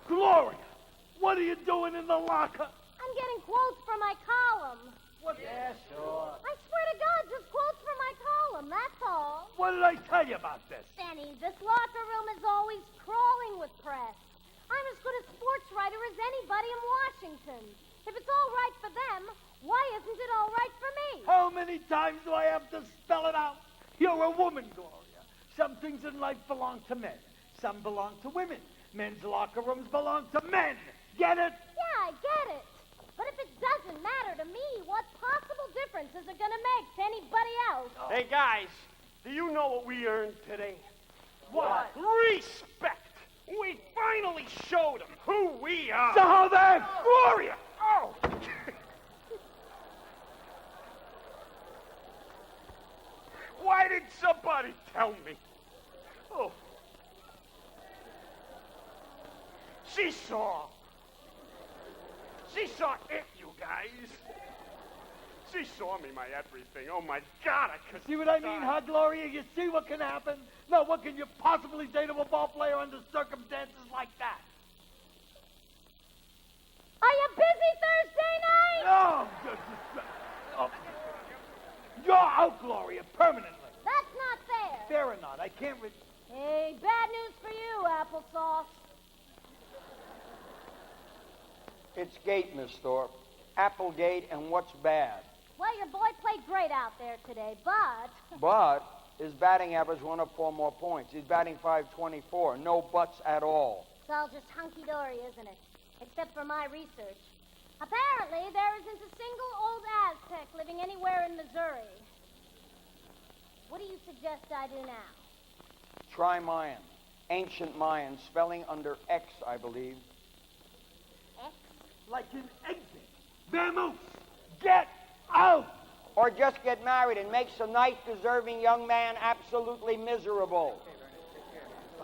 Gloria, what are you doing in the locker? I'm getting quotes for my column. What? Yeah, sure. I swear to God, just quotes for my column, that's all. What did I tell you about this? Benny, this locker room is always crawling with press. I'm as good a sports writer as anybody in Washington. If it's all right for them, why isn't it all right for me? How many times do I have to spell it out? You're a woman, Gloria. Some things in life belong to men. Some belong to women. Men's locker rooms belong to men. Get it? Yeah, I get it. But if it doesn't matter to me, what possible difference is it going to make to anybody else? Hey, guys, do you know what we earned today? What? Respect. We finally showed them who we are. So then, Gloria! Oh! Why didn't somebody tell me? Oh. She saw it, you guys. She saw me, my everything. Oh, my God, I could see what I mean, huh, Gloria? You see what can happen? Now, what can you possibly say to a ball player under circumstances like that? Are you busy Thursday night? Oh, can't... Hey, bad news for you, applesauce. It's Gate, Miss Thorpe. Applegate, and what's bad? Well, your boy played great out there today, but... But his batting average went up 4 more points. He's batting .524. No buts at all. It's all just hunky-dory, isn't it? Except for my research. Apparently, there isn't a single old Aztec living anywhere in Missouri. What do you suggest I do now? Try Mayan. Ancient Mayan, spelling under X, I believe. X? Like an exit. Vamoose! Get out! Or just get married and make some nice, deserving young man absolutely miserable.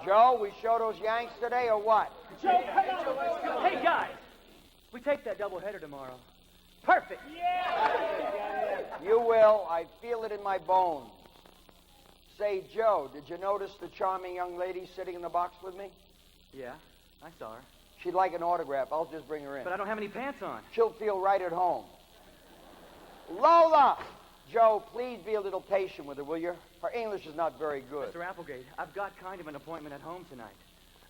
Joe, we show those Yanks today or what? Hey, guys! We take that doubleheader tomorrow. Perfect! You will. I feel it in my bones. Say, Joe, did you notice the charming young lady sitting in the box with me? Yeah, I saw her. She'd like an autograph. I'll just bring her in. But I don't have any pants on. She'll feel right at home. Lola! Joe, please be a little patient with her, will you? Her English is not very good. Mr. Applegate, I've got kind of an appointment at home tonight.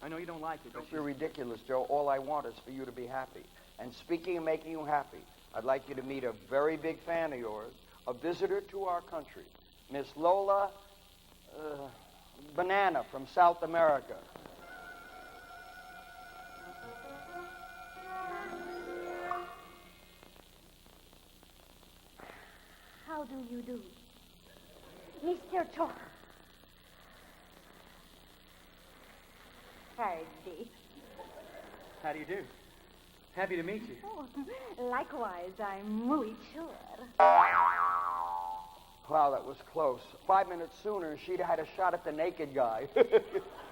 I know you don't like it, but Don't be ridiculous, Joe. All I want is for you to be happy. And speaking of making you happy, I'd like you to meet a very big fan of yours, a visitor to our country, Miss Lola Banana from South America. How do you do? Mr. Cho. Hardy. how do you do? Happy to meet you. Oh, likewise, I'm muy sure. Wow, that was close. 5 minutes sooner, she'd had a shot at the naked guy. Wait,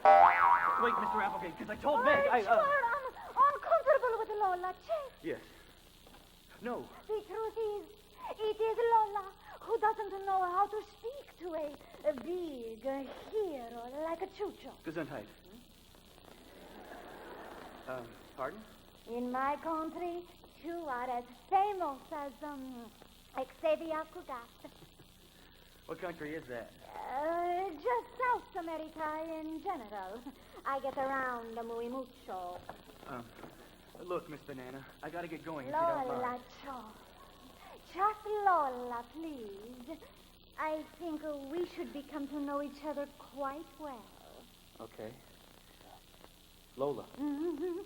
Mr. Applegate, because I told Meg, I'm uncomfortable with Lola, Chief. Yes. No. The truth is, it is Lola who doesn't know how to speak to a big hero like a Chucho. Gesundheit. Pardon? In my country, you are as famous as, Xavier Cugat. What country is that? Just South America in general. I get around muy mucho. Look, Miss Banana, I gotta get going if you don't Lola, mind. Cho. Just Lola, please. I think we should become to know each other quite well. Okay. Lola. Mm-hmm.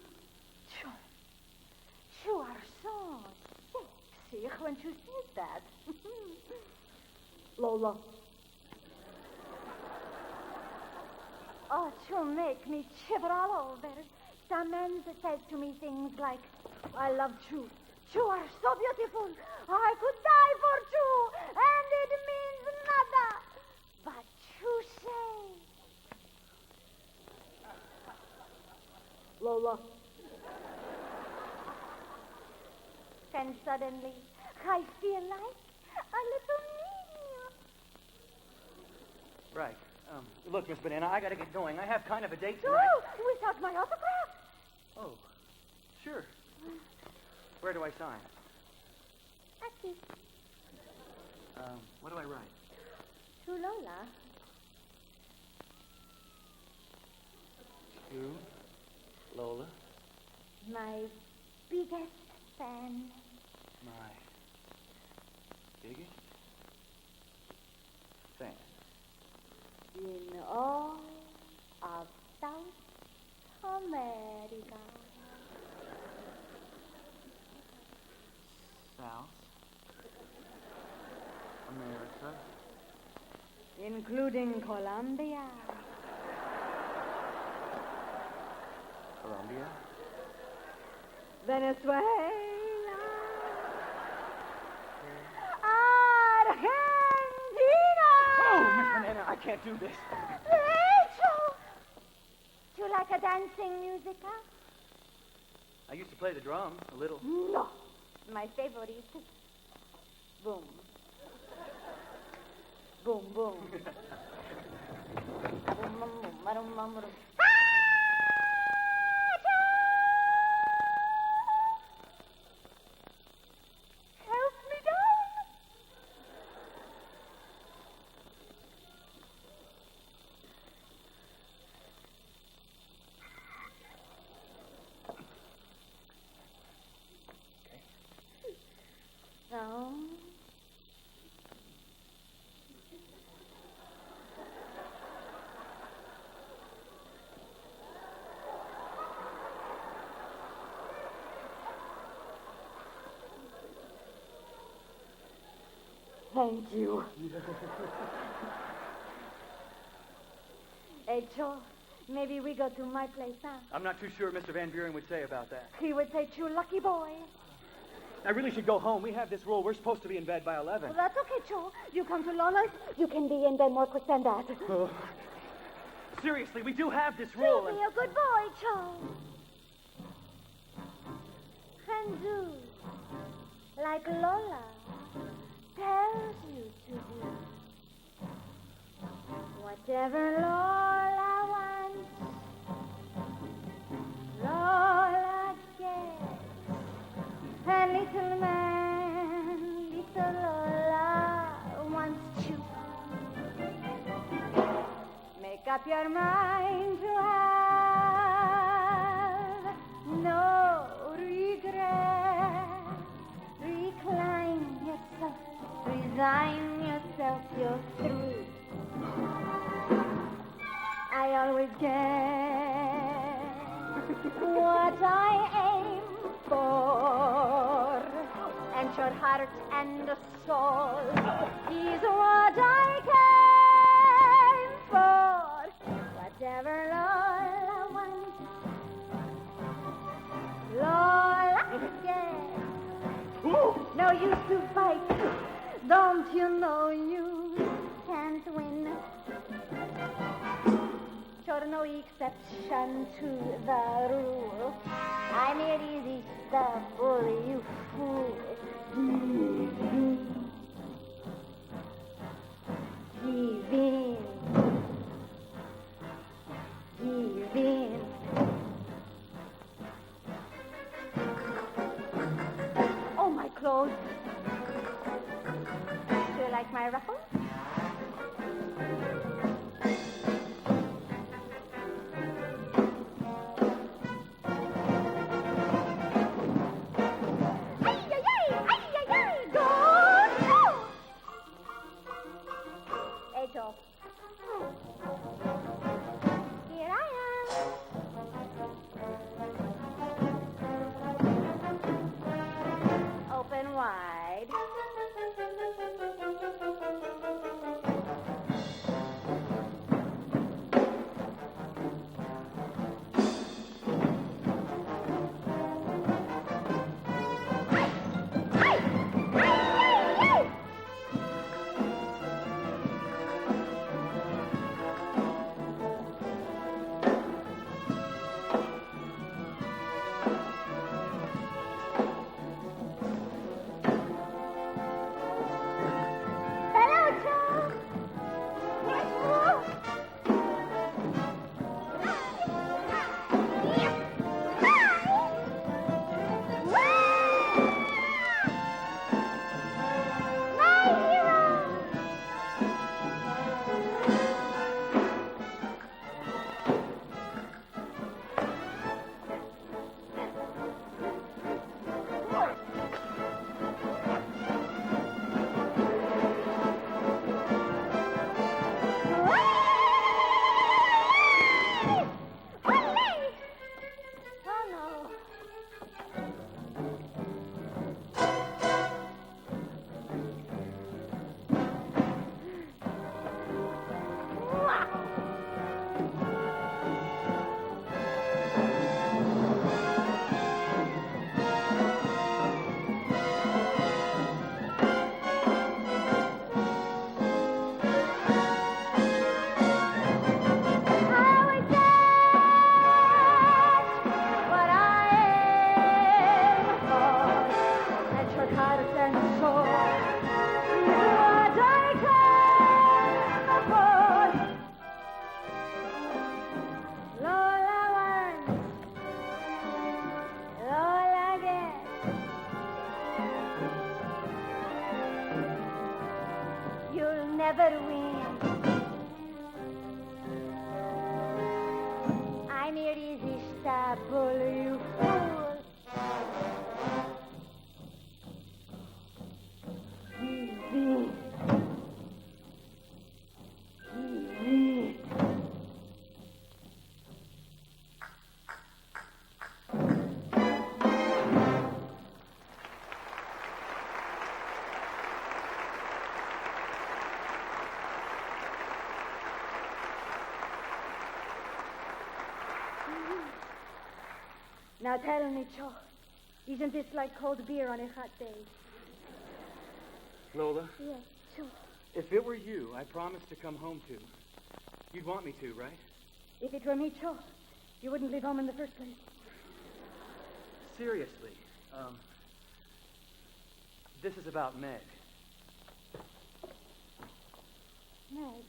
Cho. You are so sexy when you said that. Lola. Oh, you make me shiver all over. Some men says to me things like, I love you. You are so beautiful. I could die for you, and it means nada. But you say... Lola. And suddenly, I feel like a little minion. Right. Look, Miss Banana, I gotta get going. I have kind of a date So, tonight. without my autograph? Oh, sure. Where do I sign? Aquí. What do I write? To Lola. To Lola, My biggest fan. my biggest fan. In all of South America. South America. Including Colombia. Colombia. Venezuela. Argentina. Oh, Miss Banana, I can't do this. Rachel. Do you like a dancing music, huh? I used to play the drums a little. No. My favorite is boom. Boom, boom. Boom, boom, boom, boom, boom. Help me down. thank you. Hey, Joe, maybe we go to my place, huh? I'm not too sure what Mr. Van Buren would say about that. He would say, "You lucky boy." I really should go home. We have this rule. We're supposed to be in bed by 11. Well, that's okay, Joe. You come to Lola's, you can be in bed more quick than that. Oh. Seriously, we do have this rule. You be a good boy, Joe. And do like Lola tells you to do. Whatever Lola wants, Lola gets. And little man, little Lola wants you. Make up your mind to have no regret. Recline yourself, resign yourself, you're through. I always get what I aim for, and your heart and soul is what I came for. Whatever Lola wants, Lola gets. No use to fight, don't you know you can't win? Sure, no exception to the rule. I'm irresistible, you fool. Give in. Give in. Oh, my clothes. Do you like my ruffles? Here I am. Open wide. never win. I'm irresistible, you fool. Easy. Easy. Now tell me, Cho, isn't this like cold beer on a hot day? Lola, Yes, Cho. if it were you, I promised to come home to. You'd want me to, right? If it were me, Cho, you wouldn't leave home in the first place. Seriously, this is about Meg. Meg.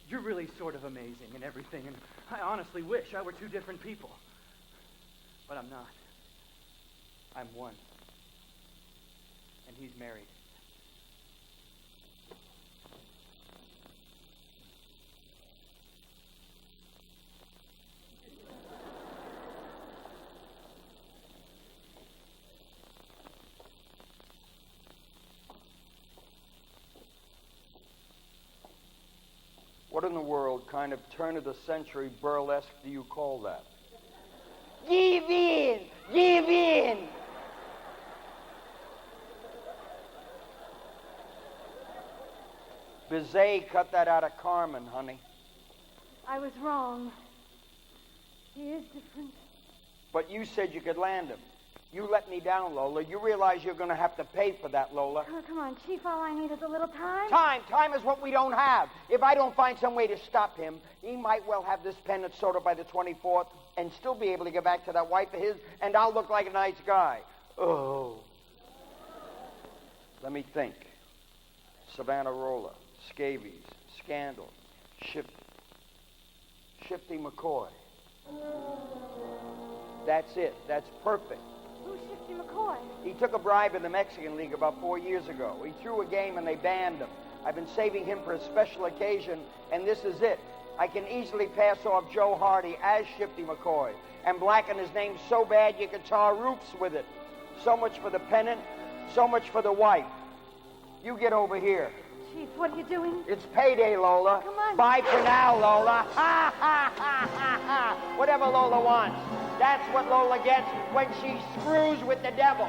You're really sort of amazing and everything, and I honestly wish I were two different people. But I'm not. I'm one. And he's married. What in the world kind of turn-of-the-century burlesque do you call that? Give in! Give in! Bizet cut that out of Carmen, honey. I was wrong. He is different. But you said you could land him. You let me down, Lola. You realize you're going to have to pay for that, Lola. Oh, come on, Chief. All I need is a little time. Time is what we don't have. If I don't find some way to stop him, he might well have this pen and soda by the 24th and still be able to get back to that wife of his, and I'll look like a nice guy. Oh. Let me think. Savonarola, scabies, scandal, Shifty McCoy. That's it. That's perfect. Who's Shifty McCoy? He took a bribe in the Mexican League about 4 years ago. He threw a game and they banned him. I've been saving him for a special occasion, and this is it. I can easily pass off Joe Hardy as Shifty McCoy and blacken his name so bad you can tar roofs with it. So much for the pennant, so much for the wife. You get over here. Chief, what are you doing? It's payday, Lola. Come on. Bye for now, Lola. Ha, ha, ha, ha, ha. Whatever Lola wants. That's what Lola gets when she screws with the devil.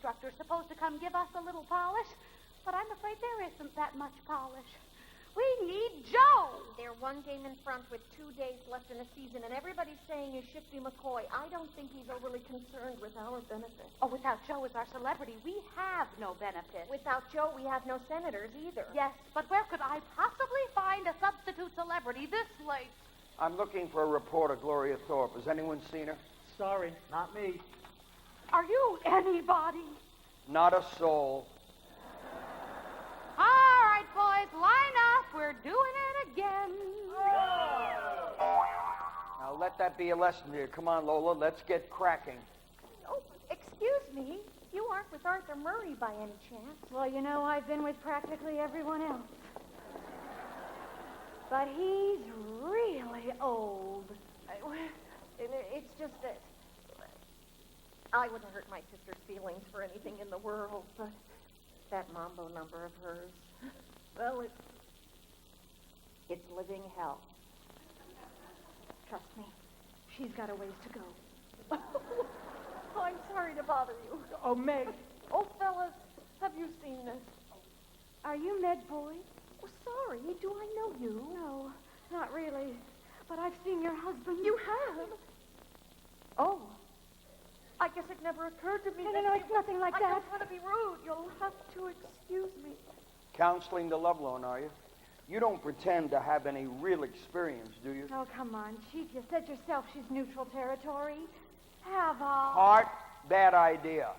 Instructor supposed to come give us a little polish, but I'm afraid there isn't that much polish. We need Joe. They're one game in front with 2 days left in the season, and everybody's saying is Shifty McCoy. I don't think he's overly concerned with our benefit. Oh, without Joe as our celebrity, we have no benefit. Without Joe, we have no senators either. Yes, but where could I possibly find a substitute celebrity this late? I'm looking for a reporter, Gloria Thorpe. Has anyone seen her? Sorry, not me. Are you anybody? Not a soul. All right, boys, line up. We're doing it again. Now let that be a lesson to you. Come on, Lola, let's get cracking. Oh, excuse me. You aren't with Arthur Murray by any chance. Well, you know, I've been with practically everyone else. But he's really old. It's just that I wouldn't hurt my sister's feelings for anything in the world, but that mambo number of hers, well, it's living hell. Trust me, she's got a ways to go. Oh, I'm sorry to bother you. Oh, Meg. Oh, fellas, have you seen this? Are you Meg Boyd? Oh, sorry. Do I know you? No, not really. But I've seen your husband. You have? Oh. I guess it never occurred to me. No, it's nothing like that. I don't want to be rude. You'll have to excuse me. Counseling the lovelorn, are you? You don't pretend to have any real experience, do you? Oh, come on, Chief. You said yourself she's neutral territory. Have a... Art, bad idea.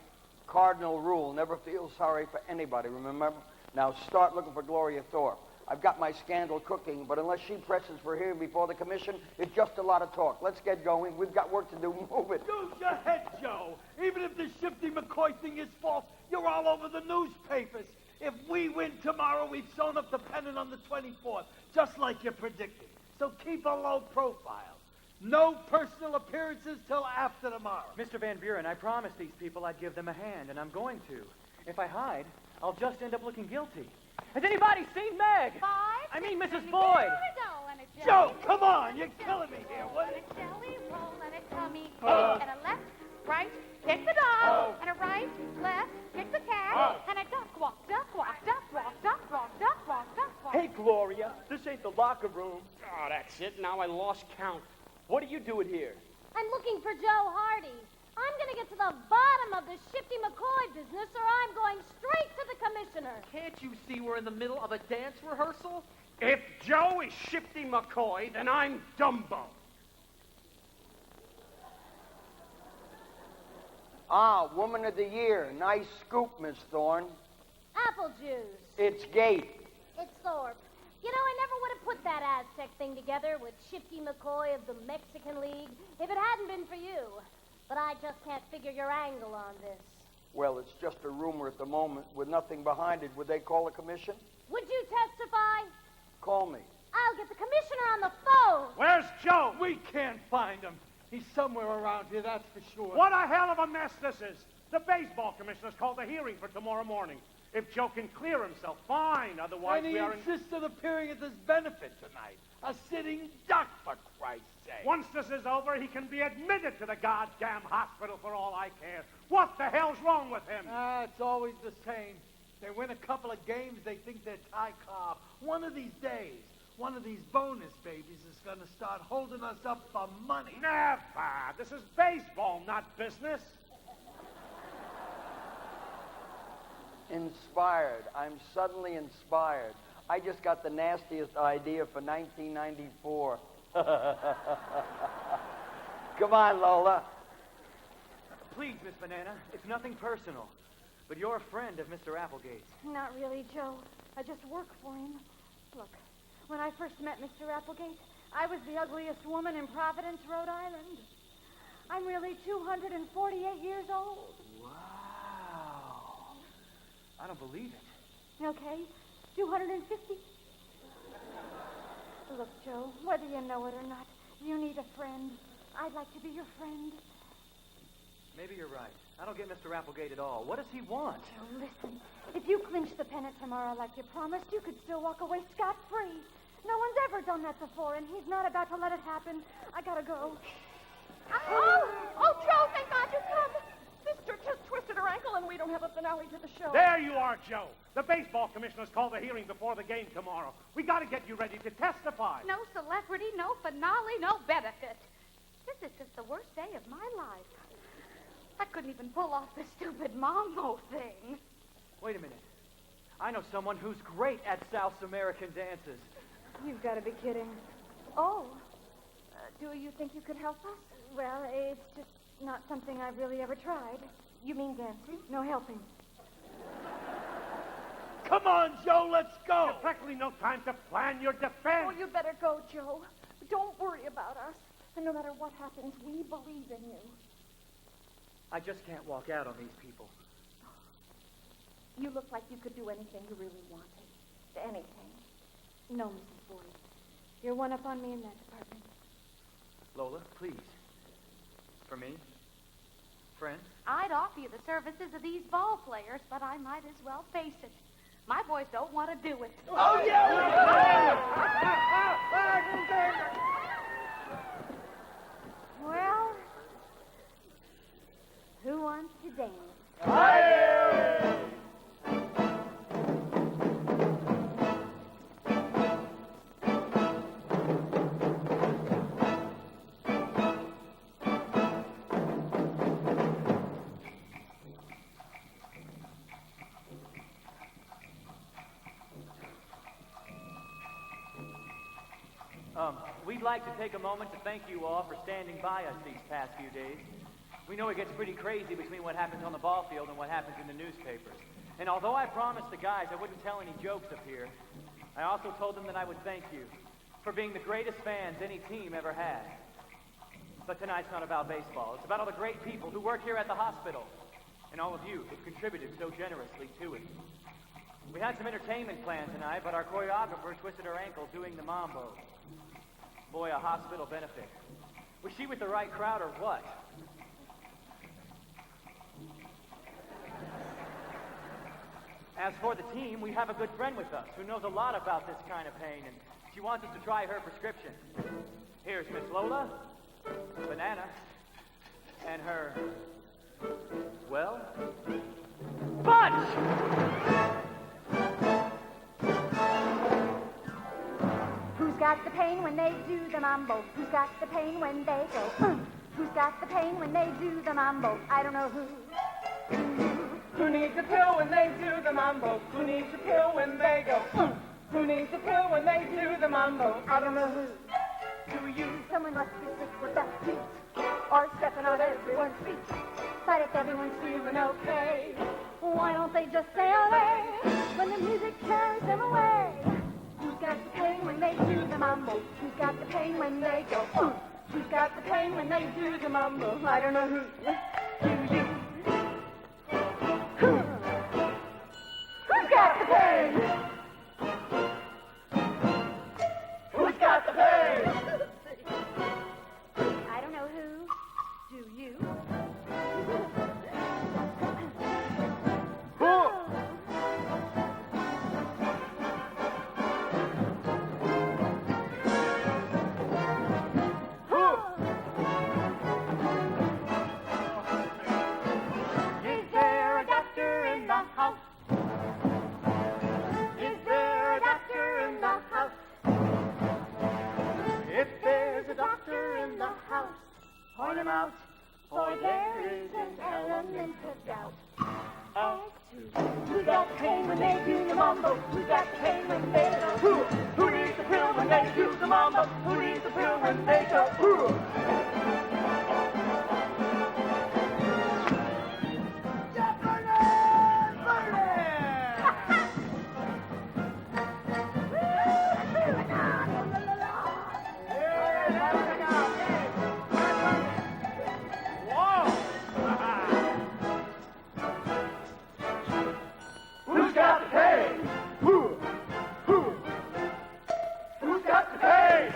Cardinal rule, never feel sorry for anybody, remember? Now start looking for Gloria Thorpe. I've got my scandal cooking, but unless she presses for hearing before the commission, it's just a lot of talk. Let's get going. We've got work to do. Move it. Use your head, Joe. Even if the Shifty McCoy thing is false, you're all over the newspapers. If we win tomorrow, we've sewn up the pennant on the 24th, just like you predicted. So keep a low profile. No personal appearances till after tomorrow. Mr. Van Buren, I promised these people I'd give them a hand, and I'm going to. If I hide, I'll just end up looking guilty. Has anybody seen Meg? Mrs. Boyd. Joe, come on. You're killing me here. What is a jelly roll and a tummy. And a left, right, kick the dog. And a right, left, kick the cat. And a duck walk, duck walk, duck walk, duck walk, duck walk, duck walk. Hey, Gloria, this ain't the locker room. Oh, that's it. Now I lost count. What are you doing here? I'm looking for Joe Hardy. I'm going to get to the bottom of the Shifty McCoy business, or I'm going straight to the commissioner. Can't you see we're in the middle of a dance rehearsal? If Joe is Shifty McCoy, then I'm Dumbo. Ah, Woman of the Year. Nice scoop, Miss Thorne. Apple juice. It's Gate. It's Thorpe. You know, I never would have put that Aztec thing together with Shifty McCoy of the Mexican League if it hadn't been for you. But I just can't figure your angle on this. Well, it's just a rumor at the moment with nothing behind it. Would they call a commission? Would you testify? Call me. I'll get the commissioner on the phone. Where's Joe? We can't find him. He's somewhere around here, that's for sure. What a hell of a mess this is. The baseball commissioner's called a hearing for tomorrow morning. If Joe can clear himself, fine. Otherwise, And he we are in... insists on appearing at this benefit tonight. A sitting duck, for Christ's sake. Once this is over, he can be admitted to the goddamn hospital for all I care. What the hell's wrong with him? It's always the same. They win a couple of games, they think they're Ty Cobb. One of these days, one of these bonus babies is going to start holding us up for money. Never. This is baseball, not business. Inspired. I'm suddenly inspired. I just got the nastiest idea for 1994. Come on, Lola. Please, Miss Banana, it's nothing personal. But you're a friend of Mr. Applegate's. Not really, Joe. I just work for him. Look, when I first met Mr. Applegate, I was the ugliest woman in Providence, Rhode Island. I'm really 248 years old. Wow. I don't believe it. Okay, 250. Look, Joe, whether you know it or not, you need a friend. I'd like to be your friend. Maybe you're right. I don't get Mr. Applegate at all. What does he want? Joe, listen. If you clinch the pennant tomorrow like you promised, you could still walk away scot-free. No one's ever done that before, and he's not about to let it happen. I gotta go. Oh, Joe, thank God you come. Sister just twisted her ankle, and we don't have a banana rally to the show. There you are, Joe. The baseball commissioner's called a hearing before the game tomorrow. We got to get you ready to testify. No celebrity, no finale, no benefit. This is just the worst day of my life. I couldn't even pull off this stupid mambo thing. Wait a minute. I know someone who's great at South American dances. You've got to be kidding. Oh. Do you think you could help us? Well, it's just not something I've really ever tried. You mean dancing? No helping. Come on, Joe, let's go. There's practically no time to plan your defense. Oh, you better go, Joe. Don't worry about us. And no matter what happens, we believe in you. I just can't walk out on these people. You look like you could do anything you really wanted. Anything. No, Mrs. Boyd. You're one up on me in that department. Lola, please. For me? Friends? I'd offer you the services of these ball players, but I might as well face it. My boys don't want to do it. Oh, yeah! Well, who wants to dance? We'd like to take a moment to thank you all for standing by us these past few days. We know it gets pretty crazy between what happens on the ball field and what happens in the newspapers. And although I promised the guys I wouldn't tell any jokes up here, I also told them that I would thank you for being the greatest fans any team ever had. But tonight's not about baseball. It's about all the great people who work here at the hospital and all of you who've contributed so generously to it. We had some entertainment planned tonight, but our choreographer twisted her ankle doing the mambo. Boy, a hospital benefit. Was she with the right crowd or what? As for the team, we have a good friend with us who knows a lot about this kind of pain, and she wants us to try her prescription. Here's Miss Lola, Banana, and her, well, bunch! Who's got the pain when they do the mambo? Who's got the pain when they go? Who's got the pain when they do the mambo? I don't know who. Who needs a pill when they do the mambo? Who needs a pill when they go? Who needs a pill when they do the mambo? I don't know who. Do you? Someone must be sick with that heat, or stepping on everyone's feet. But if everyone's feeling okay, why don't they just stay away when the music carries them away? Who's got the pain when they do the mambo? Who's got the pain when they go? Who's got the pain when they do the mambo? I don't know who. Do you? Who's got the pain? Who's got the pain? I don't know who. Do you? Is there a doctor in the house? Is there a doctor in the house? If there's a doctor in the house, point him out, for there is an element of doubt. Who's got the pain when they do the mambo? Who's got the pain when they go? Who needs the pill when they do the mambo? Who needs the pill when they go? Who's got the pain? Who's got the pain?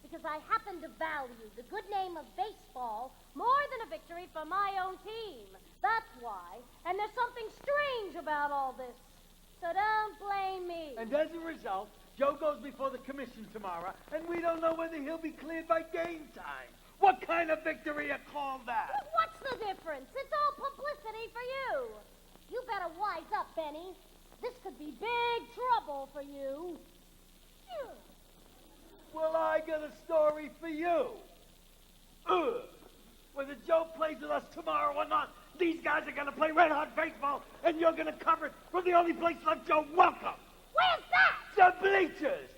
because I happen to value the good name of baseball more than a victory for my own team. That's why. And there's something strange about all this. So don't blame me. And as a result, Joe goes before the commission tomorrow, and we don't know whether he'll be cleared by game time. What kind of victory you call that? Well, what's the difference? It's all publicity for you. You better wise up, Benny. This could be big trouble for you. Well, I got a story for you. Whether Joe plays with us tomorrow or not, these guys are going to play red-hot baseball, and you're going to cover it from the only place left Joe welcome. Where's that? The bleachers.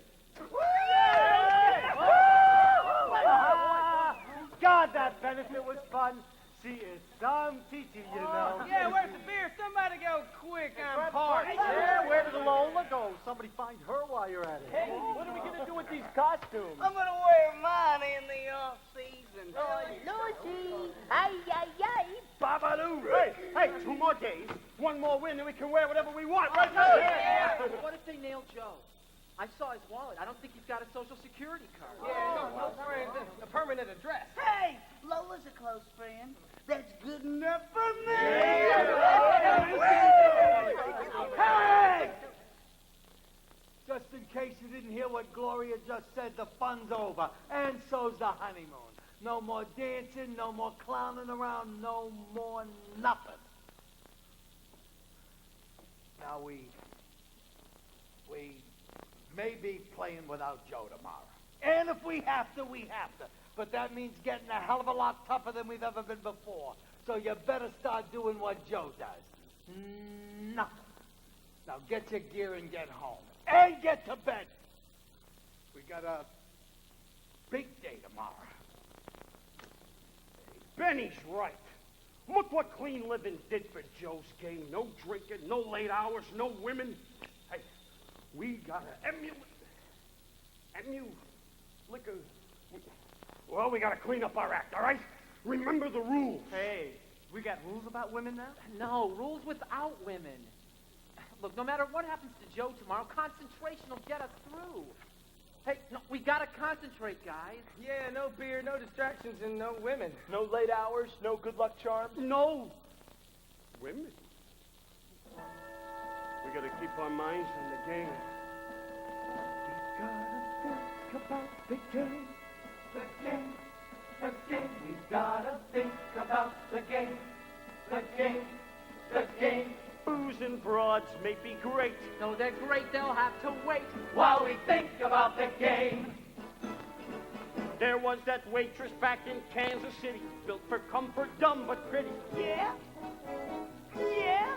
God, that benefit was fun. She is some teacher, you know. Yeah, where's the beer? Somebody go quick. I'm parched. Yeah, where did Lola go? Somebody find her while you're at it. Hey, what are we going to do with these costumes? I'm going to wear mine in the off-season. Lordy. Ay, ay, ay. Babaloo. Hey, 2 more days, 1 more win, and we can wear whatever we want. Right? What if they nail Joe? I saw his wallet. I don't think he's got a Social Security card. Yeah, no friends, a permanent address. Hey, Lola's a close friend. That's good enough for me. Hey! Just in case you didn't hear what Gloria just said, the fun's over, and so's the honeymoon. No more dancing, no more clowning around, no more nothing. Now we may be playing without Joe tomorrow. And if we have to, we have to. But that means getting a hell of a lot tougher than we've ever been before. So you better start doing what Joe does. Nothing. Now get your gear and get home. And get to bed. We got a big day tomorrow. Benny's right. Look what clean living did for Joe's game. No drinking, no late hours, no women. Hey, we gotta liquor. Well, we gotta clean up our act, all right? Remember the rules. Hey, we got rules about women now? No, rules without women. Look, no matter what happens to Joe tomorrow, concentration will get us through. Hey, no, we gotta concentrate, guys. Yeah, no beer, no distractions, and no women. No late hours, no good luck charms. No women. We gotta keep our minds on the game. We gotta think about the game. The game. The game. We gotta think about the game. The game. The game. Booze and broads may be great. No, they're great. They'll have to wait while we think about the game. There was that waitress back in Kansas City, built for comfort, dumb but pretty. Yeah? Yeah?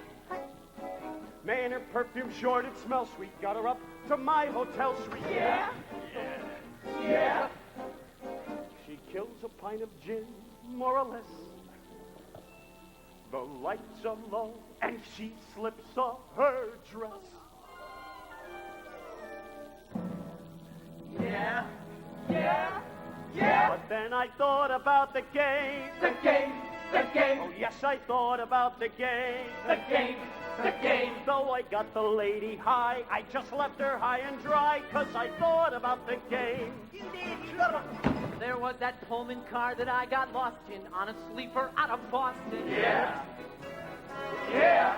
Man, her perfume sure did smell sweet. Got her up to my hotel suite. Yeah? Yeah. Yeah? She kills a pint of gin, more or less. The lights are low, and she slips off her dress. Yeah, yeah, yeah. But then I thought about the game. The game, the game. Oh, yes, I thought about the game. The game, the game. Though I got the lady high, I just left her high and dry, 'cause I thought about the game. You did, you got There was that Pullman car that I got lost in on a sleeper out of Boston. Yeah. Yeah.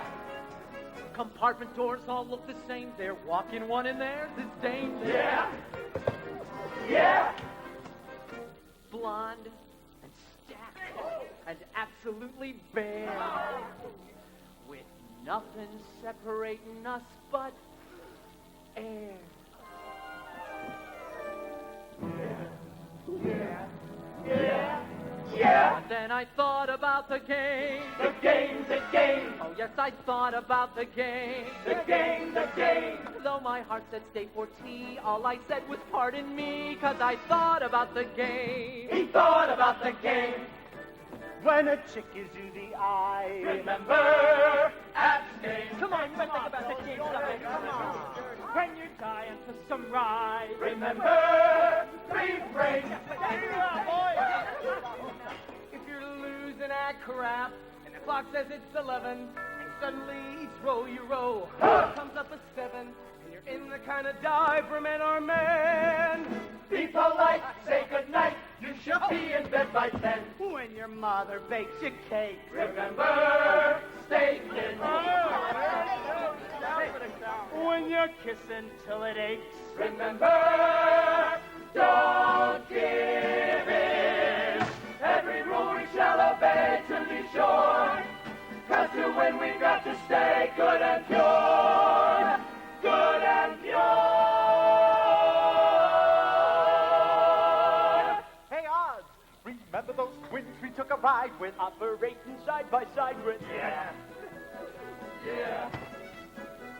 Compartment doors all look the same. They're walking one in there. This danger. Yeah. Yeah. Blonde and stacked and absolutely bare. With nothing separating us but air. Yeah. Yeah. Yeah. But then I thought about the game. The game, the game. Oh, yes, I thought about the game. The game, the game. Though my heart said stay for tea, all I said was pardon me, 'cause I thought about the game. He thought about the game. When a chick gives you the eye, remember, abstain. Come on, you better think about the game. Come on. When you're dying for some ride, remember, refrain. If you're losing at crap, and the clock says it's 11, and suddenly each row you row comes up a 7, and you're in the kind of dive where men are men. Be polite, say bites then. When your mother bakes you cake. Remember, stay thin. When you're kissing till it aches. Remember, don't give in. Every rule we shall obey to be sure. 'Cause to win we've got to stay good and pure. Good and pure. Hey, Oz, remember those twins we took a ride with? Operating side by side with. Yeah. Yeah.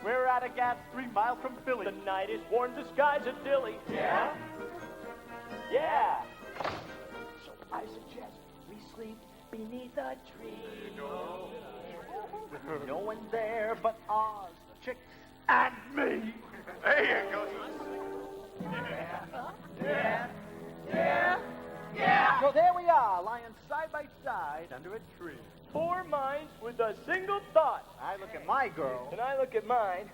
We're at a gas 3 miles from Philly. The night is warm, the skies are dilly. Yeah? Yeah. So I suggest we sleep beneath a tree. With no one there but Oz, the chicks, and me. There you go. Yeah. Yeah. Yeah. So there we are, lying side by side under a tree. 4 minds with a single thought. I look at my girl. And I look at mine.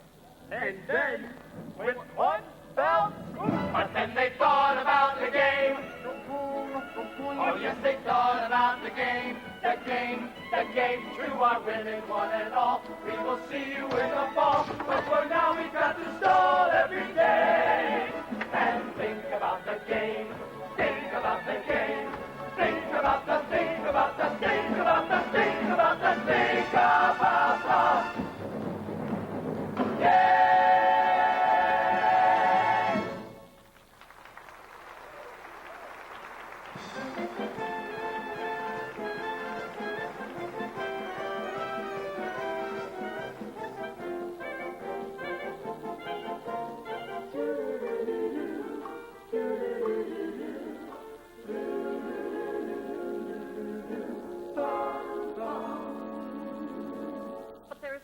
And then, with one fell swoop. But then they thought about the game. Oh, yes, they thought about the game. The game, the game. True, our women, one and all. We will see you in the fall. But for now, we've got to stall every day. And think about the game. Think about the game. Think about the, think about the, think about the, think about the, think about the. Yeah!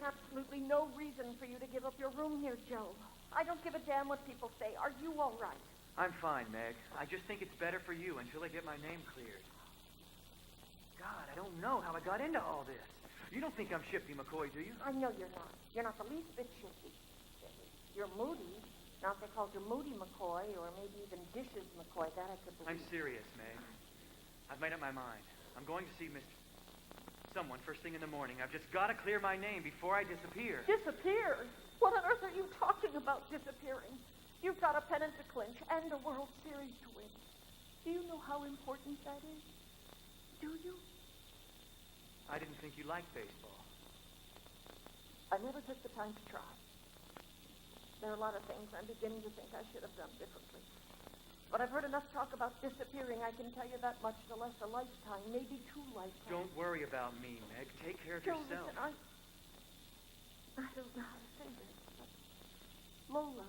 Absolutely no reason for you to give up your room here, Joe. I don't give a damn what people say. Are you all right? I'm fine, Meg. I just think it's better for you until I get my name cleared. God, I don't know how I got into all this. You don't think I'm Shifty McCoy, do you? I know you're not. You're not the least bit shifty. You're moody. Now, if they called you Moody McCoy, or maybe even Dishes McCoy, that I could believe. I'm serious, Meg. I've made up my mind. I'm going to see someone first thing in the morning. I've just got to clear my name before I disappear. Disappear? What on earth are you talking about, disappearing? You've got a pennant to clinch and a World Series to win. Do you know how important that is? Do you? I didn't think you liked baseball. I never took the time to try. There are a lot of things I'm beginning to think I should have done differently. But I've heard enough talk about disappearing. I can tell you that much to last a lifetime, maybe 2 lifetimes. Don't worry about me, Meg. Take care of Joe, yourself. Listen, I don't know how to say this, but Lola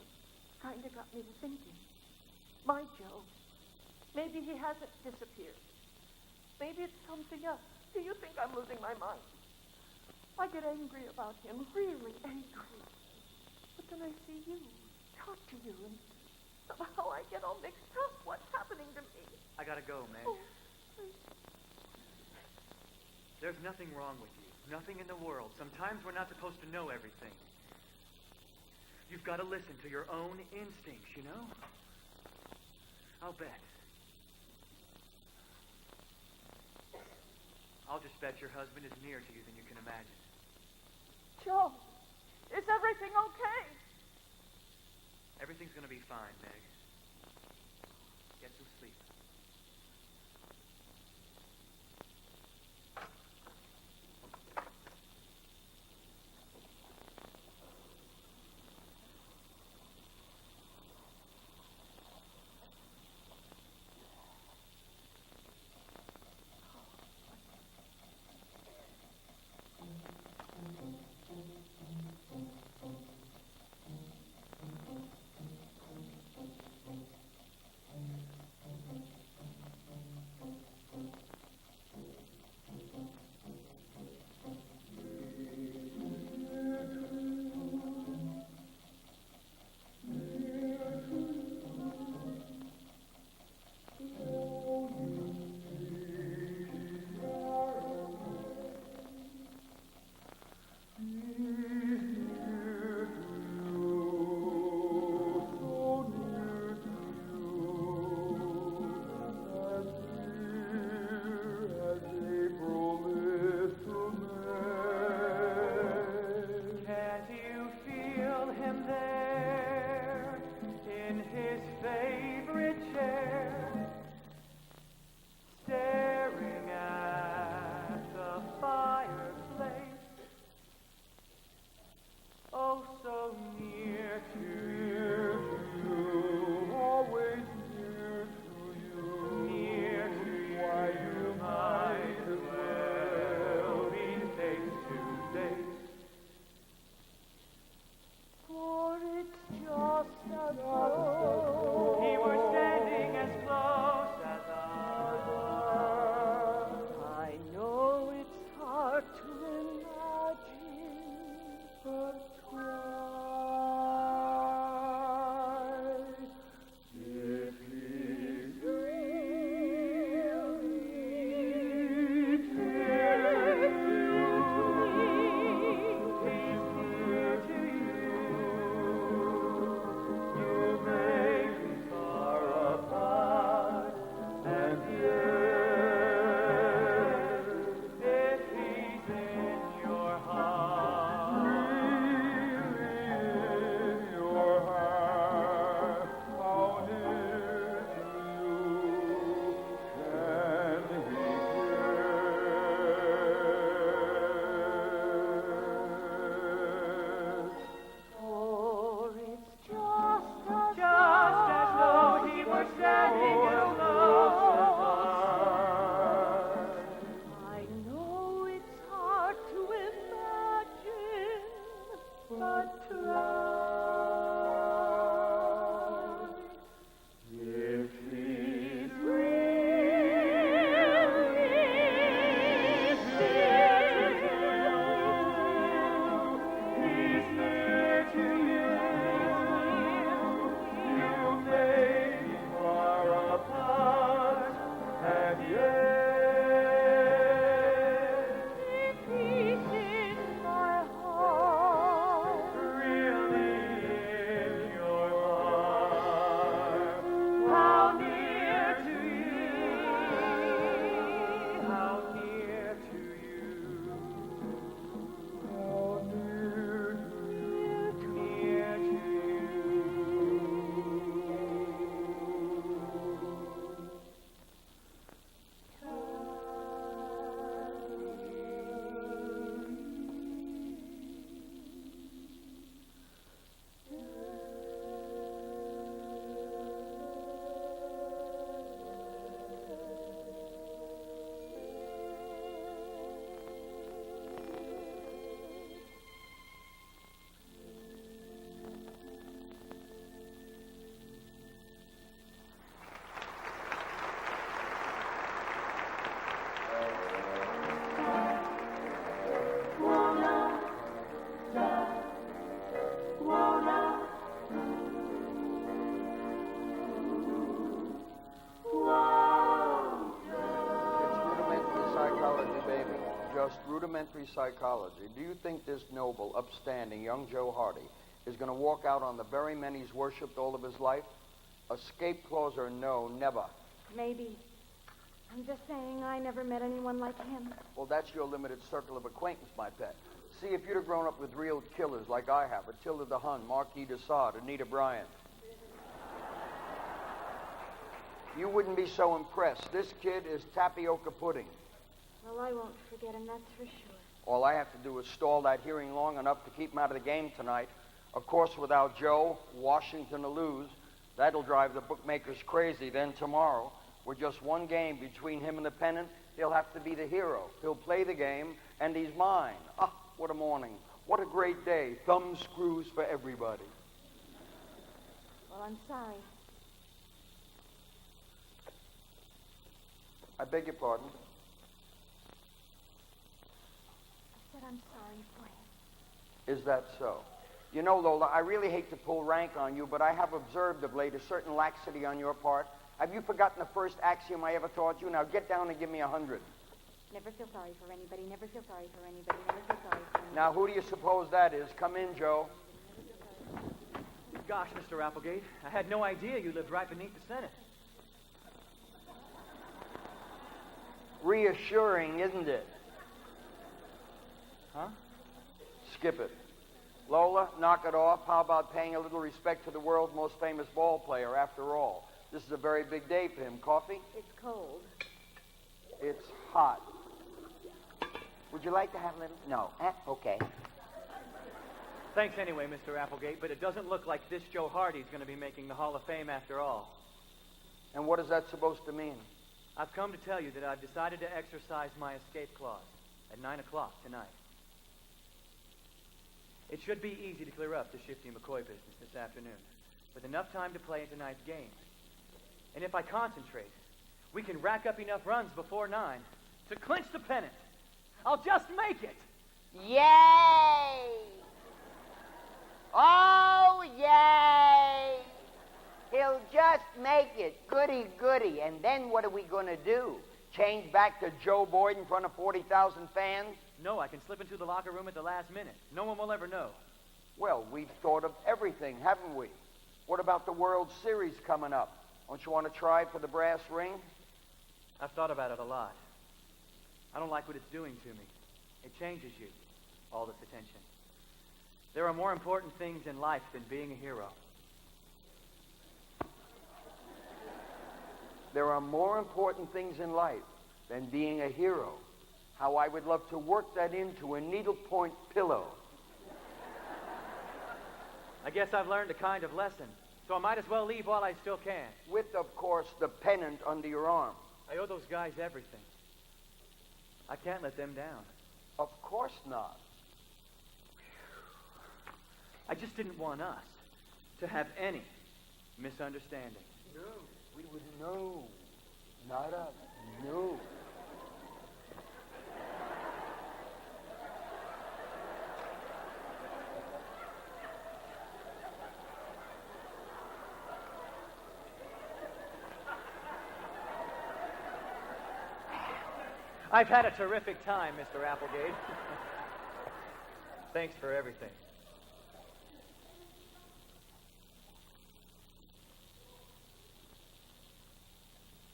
kind of got me to thinking. My Joe, maybe he hasn't disappeared. Maybe it's something else. Do you think I'm losing my mind? I get angry about him, really angry. But then I see you, talk to you, and somehow I get all mixed up. What's happening to me? I gotta go, Meg. Oh, There's nothing wrong with you. Nothing in the world. Sometimes we're not supposed to know everything. You've got to listen to your own instincts, you know? I'll bet. I'll just bet your husband is nearer to you than you can imagine. Joe, is everything okay? Everything's going to be fine, Meg. Get some sleep. just rudimentary psychology, do you think this noble, upstanding young Joe Hardy is going to walk out on the very men he's worshipped all of his life? Escape clause or no, never. Maybe. I'm just saying I never met anyone like him. Well, that's your limited circle of acquaintance, my pet. See, if you'd have grown up with real killers like I have, Attila the Hun, Marquis de Sade, Anita Bryant, you wouldn't be so impressed. This kid is tapioca pudding. Well, I won't forget him, that's for sure. All I have to do is stall that hearing long enough to keep him out of the game tonight. Of course, without Joe, Washington to lose. That'll drive the bookmakers crazy. Then tomorrow, with just one game between him and the pennant, he'll have to be the hero. He'll play the game, and he's mine. Ah, what a morning. What a great day. Thumb screws for everybody. Well, I'm sorry. I beg your pardon? I said I'm sorry for him. Is that so? You know, Lola, I really hate to pull rank on you, but I have observed of late a certain laxity on your part. Have you forgotten the first axiom I ever taught you? Now get down and give me 100. Never feel sorry for anybody, never feel sorry for anybody, never feel sorry for anybody. Now, who do you suppose that is? Come in, Joe. Gosh, Mr. Applegate, I had no idea you lived right beneath the Senate. Reassuring, isn't it? Huh? Skip it. Lola, knock it off. How about paying a little respect to the world's most famous ball player, after all? This is a very big day for him. Coffee? It's cold. It's hot. Would you like to have a little? No. Okay. Thanks anyway, Mr. Applegate, but it doesn't look like this Joe Hardy's going to be making the Hall of Fame after all. And what is that supposed to mean? I've come to tell you that I've decided to exercise my escape clause at 9 o'clock tonight. It should be easy to clear up the Shifty McCoy business this afternoon, with enough time to play in tonight's game. And if I concentrate, we can rack up enough runs before 9 to clinch the pennant. I'll just make it! Yay! Oh, yay! He'll just make it. Goody, goody. And then what are we going to do? Change back to Joe Boyd in front of 40,000 fans? No, I can slip into the locker room at the last minute. No one will ever know. Well, we've thought of everything, haven't we? What about the World Series coming up? Don't you want to try for the brass ring? I've thought about it a lot. I don't like what it's doing to me. It changes you, all this attention. There are more important things in life than being a hero. There are more important things in life than being a hero. How I would love to work that into a needlepoint pillow. I guess I've learned a kind of lesson, so I might as well leave while I still can. With, of course, the pennant under your arm. I owe those guys everything. I can't let them down. Of course not. I just didn't want us to have any misunderstanding. No, we wouldn't know. Not us. No. I've had a terrific time, Mr. Applegate. Thanks for everything.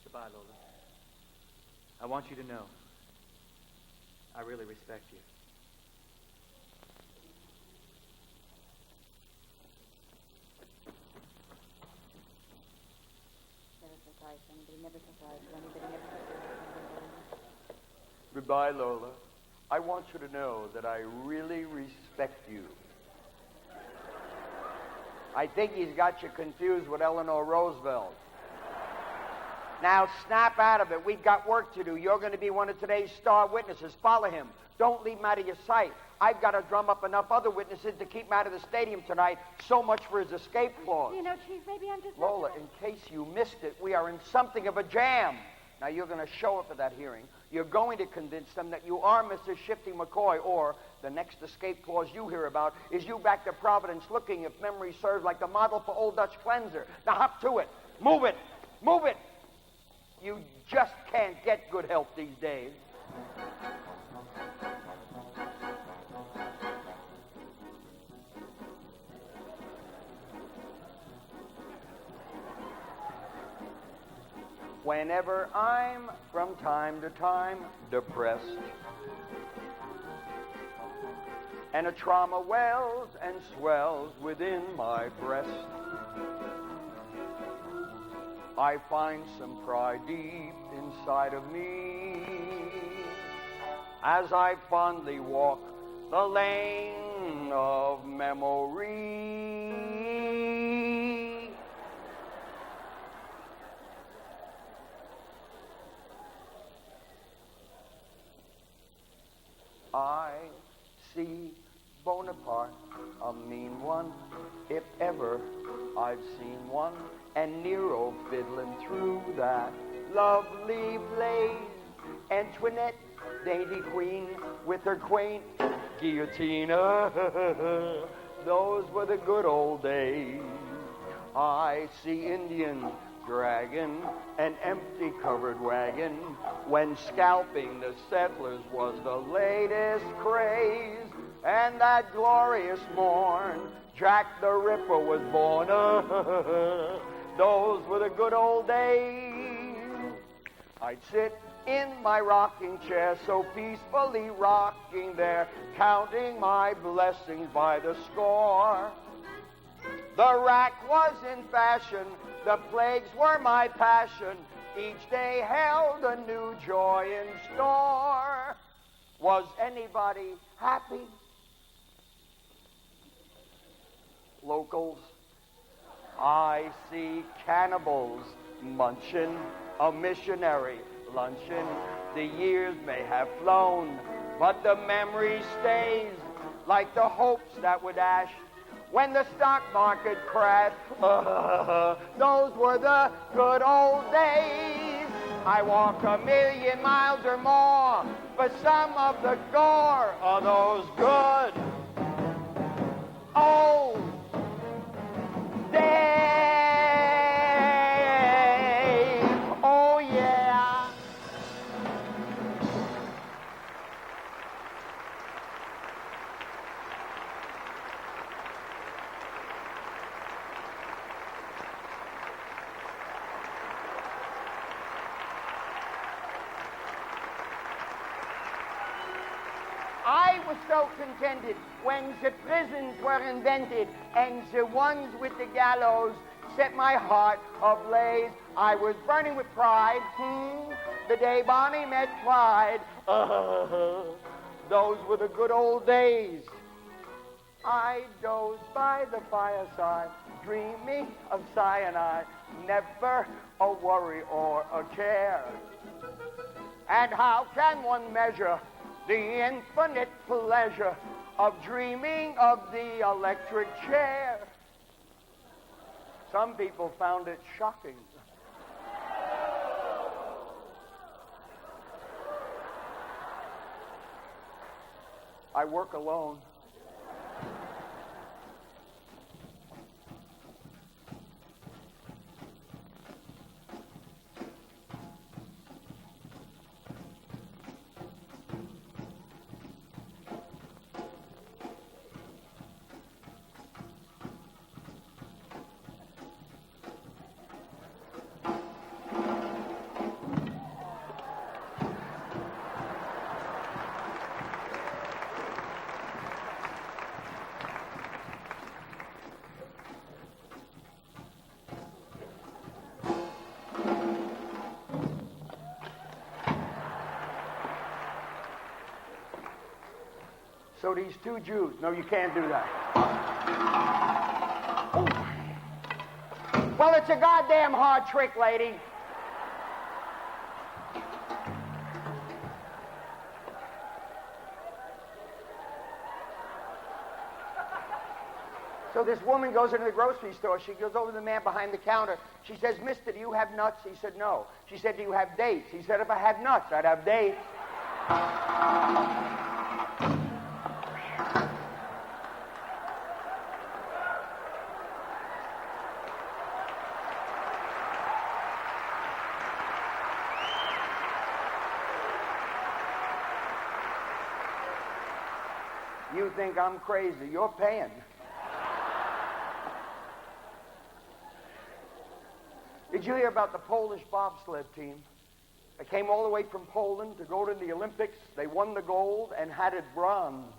Goodbye, Lola. I want you to know I really respect you. Never feel sorry for anybody, never feel sorry for anybody, never feel sorry for anybody. Goodbye, Lola. I want you to know that I really respect you. I think he's got you confused with Eleanor Roosevelt. Now snap out of it. We've got work to do. You're going to be one of today's star witnesses. Follow him. Don't leave him out of your sight. I've got to drum up enough other witnesses to keep him out of the stadium tonight. So much for his escape clause. You know, Chief, maybe I'm just... Lola, in case you missed it, we are in something of a jam. Now, you're going to show up at that hearing. You're going to convince them that you are Mr. Shifty McCoy, or the next escape clause you hear about is you back to Providence looking, if memory serves, like the model for Old Dutch cleanser. Now, hop to it. Move it. Move it. You just can't get good help these days. whenever I'm from time to time depressed, and a trauma wells and swells within my breast, I find some pride deep inside of me as I fondly walk the lane of memory. I see Bonaparte, a mean one, if ever I've seen one, and Nero fiddling through that lovely blaze. Antoinette, dainty queen, with her quaint guillotine. Those were the good old days. I see Indians dragging an empty covered wagon when scalping the settlers was the latest craze. And that glorious morn, Jack the Ripper was born. Those were the good old days. I'd sit in my rocking chair, so peacefully rocking there, counting my blessings by the score. The rack was in fashion, the plagues were my passion. Each day held a new joy in store. Was anybody happy? Locals, I see cannibals munching a missionary luncheon. The years may have flown, but the memory stays, like the hopes that were dashed when the stock market crashed. Those were the good old days. I walk 1,000,000 miles or more for some of the gore of those good old days. Oh, yeah. I was so contented when the prisons were invented and the ones with the gallows set my heart ablaze. I was burning with pride, the day Bonnie met Clyde. Those were the good old days. I dozed by the fireside, dreaming of cyanide, never a worry or a care. And how can one measure the infinite pleasure of dreaming of the electric chair? Some people found it shocking. I work alone. So these two Jews, no, you can't do that. Oh. Well, it's a goddamn hard trick, lady. So this woman goes into the grocery store. She goes over to the man behind the counter. She says, "Mister, do you have nuts?" He said, "No." She said, "Do you have dates?" He said, "If I had nuts, I'd have dates." You think I'm crazy. You're paying. Did you hear about the Polish bobsled team? They came all the way from Poland to go to the Olympics. They won the gold and had it bronze.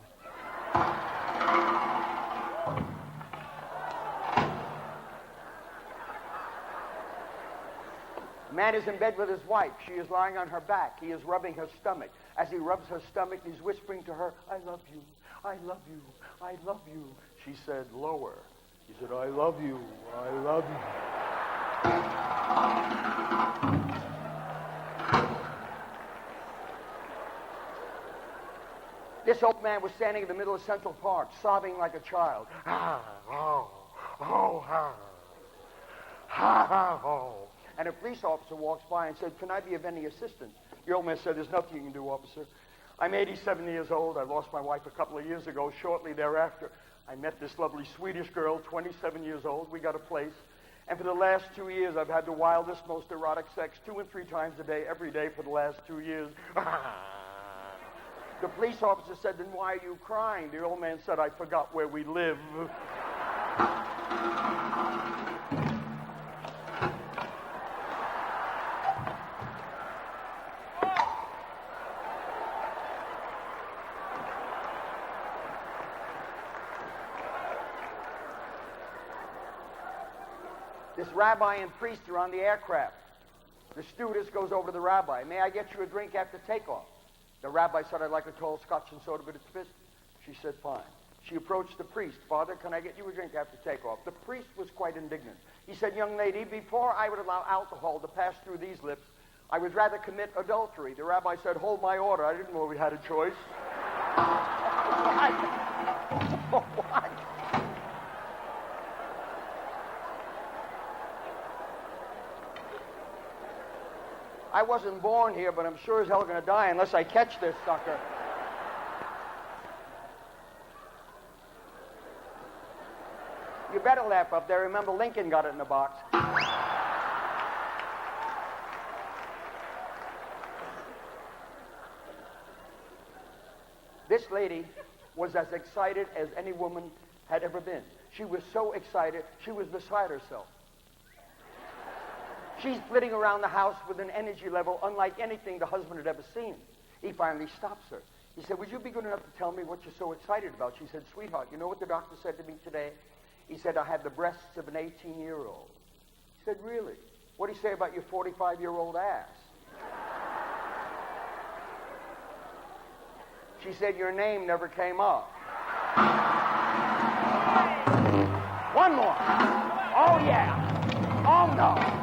A man is in bed with his wife. She is lying on her back. He is rubbing her stomach. As he rubs her stomach, he's whispering to her, I love you, I love you, I love you. She said, lower. He said, I love you, I love you. This old man was standing in the middle of Central Park, sobbing like a child. And a police officer walks by and said, can I be of any assistance? The old man said, there's nothing you can do, officer. I'm 87 years old. I lost my wife a couple of years ago. Shortly thereafter, I met this lovely Swedish girl, 27 years old. We got a place. And for the last 2 years, I've had the wildest, most erotic sex 2 and 3 times a day, every day for the last 2 years. The police officer said, then why are you crying? The old man said, I forgot where we live. This rabbi and priest are on the aircraft. The stewardess goes over to the rabbi. May I get you a drink after takeoff? The rabbi said, I'd like a tall scotch and soda, but it's fizzy. She said, fine. She approached the priest. Father, can I get you a drink after takeoff? The priest was quite indignant. He said, young lady, before I would allow alcohol to pass through these lips, I would rather commit adultery. The rabbi said, hold my order. I didn't know we had a choice. What? What? I wasn't born here, but I'm sure as hell going to die unless I catch this sucker. You better laugh up there. Remember, Lincoln got it in a box. This lady was as excited as any woman had ever been. She was so excited, she was beside herself. She's flitting around the house with an energy level unlike anything the husband had ever seen. He finally stops her. He said, would you be good enough to tell me what you're so excited about? She said, sweetheart, you know what the doctor said to me today? He said, I have the breasts of an 18-year-old. He said, really? What did he say about your 45-year-old ass? She said, your name never came up. One more. Oh, yeah. Oh, no.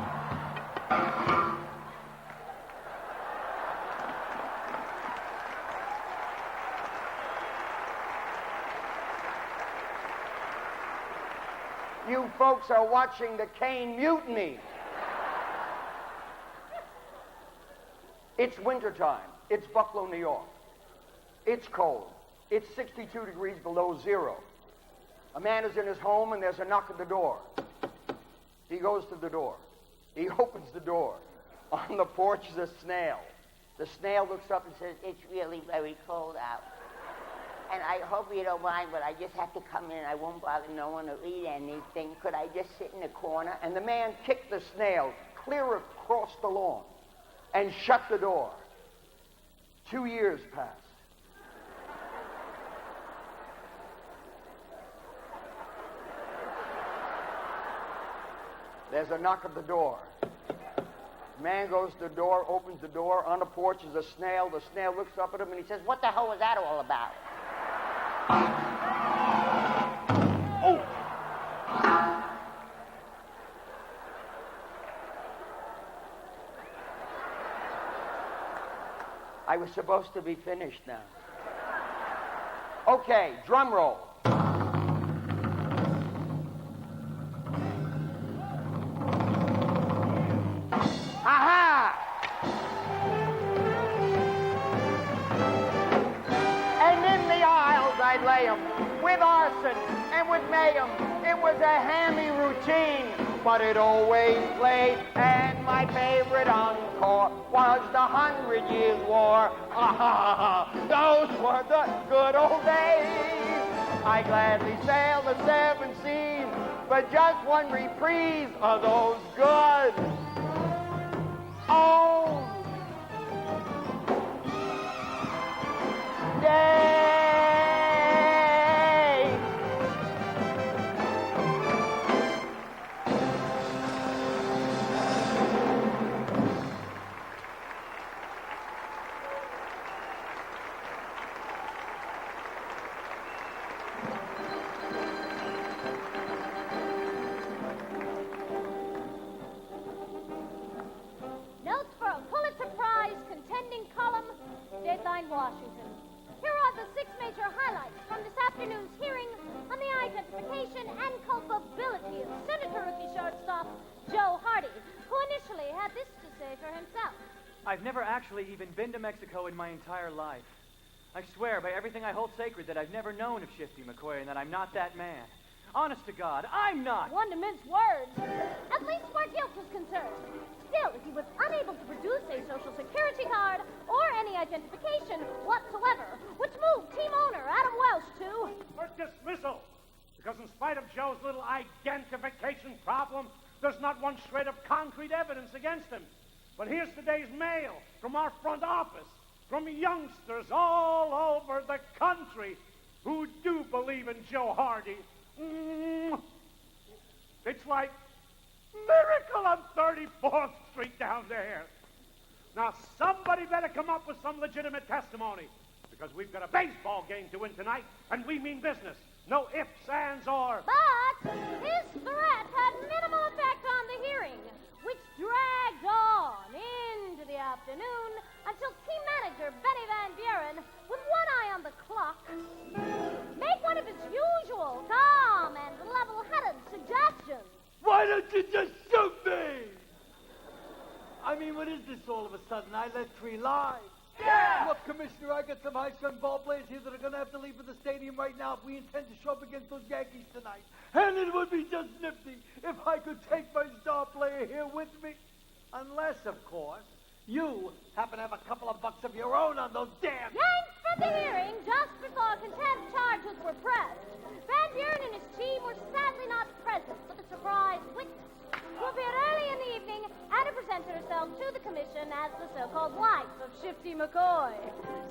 You folks are watching the Kane Mutiny. It's wintertime. It's Buffalo, New York. It's cold. It's 62 degrees below zero. A man is in his home and there's a knock at the door. He goes to the door. He opens the door. On the porch is a snail. The snail looks up and says, It's really very cold out. And I hope you don't mind, but I just have to come in. I won't bother no one to eat anything. Could I just sit in the corner? And the man kicked the snail clear across the lawn and shut the door. 2 years passed. There's a knock at the door. Man goes to the door, opens the door. On the porch is a snail. The snail looks up at him and he says, what the hell was that all about? Oh! I was supposed to be finished now. Okay, drum roll. I'd lay 'em with arson and with mayhem. It was a hammy routine, but it always played. And my favorite encore was the 100 Years' War. Those were the good old days. I gladly sailed the 7 seas for just one reprise of those good own. Day. Notes for a Pulitzer Prize contending column, Dateline Washington. Here are the 6 major highlights from this afternoon's hearing on the identification and culpability of Senator rookie shortstop Joe Hardy, who initially had this to say for himself. I've never actually even been to Mexico in my entire life. I swear by everything I hold sacred that I've never known of Shifty McCoy and that I'm not that man. Honest to God, I'm not. One to mince words. At least where guilt was concerned. Still, he was unable to produce a Social Security card or any identification whatsoever, which moved team owner Adam Welsh to... For dismissal. Because in spite of Joe's little identification problem, there's not one shred of concrete evidence against him. But here's today's mail from our front office, from youngsters all over the country who do believe in Joe Hardy. It's like miracle on 34th Street down there. Now, somebody better come up with some legitimate testimony, because we've got a baseball game to win tonight, and we mean business. No ifs, ands, or... But his threat had minimal effect on the hearing, which dragged on into the afternoon until team manager Benny Van Buren, with one eye on the clock, made one of his usual calm and level-headed suggestions. Why don't you just shoot me? I mean, what is this all of a sudden? I let 3 lives. Yeah! Look, Commissioner, I got some high-strung ball players here that are going to have to leave for the stadium right now if we intend to show up against those Yankees tonight. And it would be just nifty if I could take my star player here with me. Unless, of course, you happen to have a couple of bucks of your own on those damn... Yanked from the hearing just before contempt charges were pressed. Van Buren and his team were sadly not present for the surprise witness, who appeared early in the evening and who presented herself to the commission as the so-called wife of Shifty McCoy.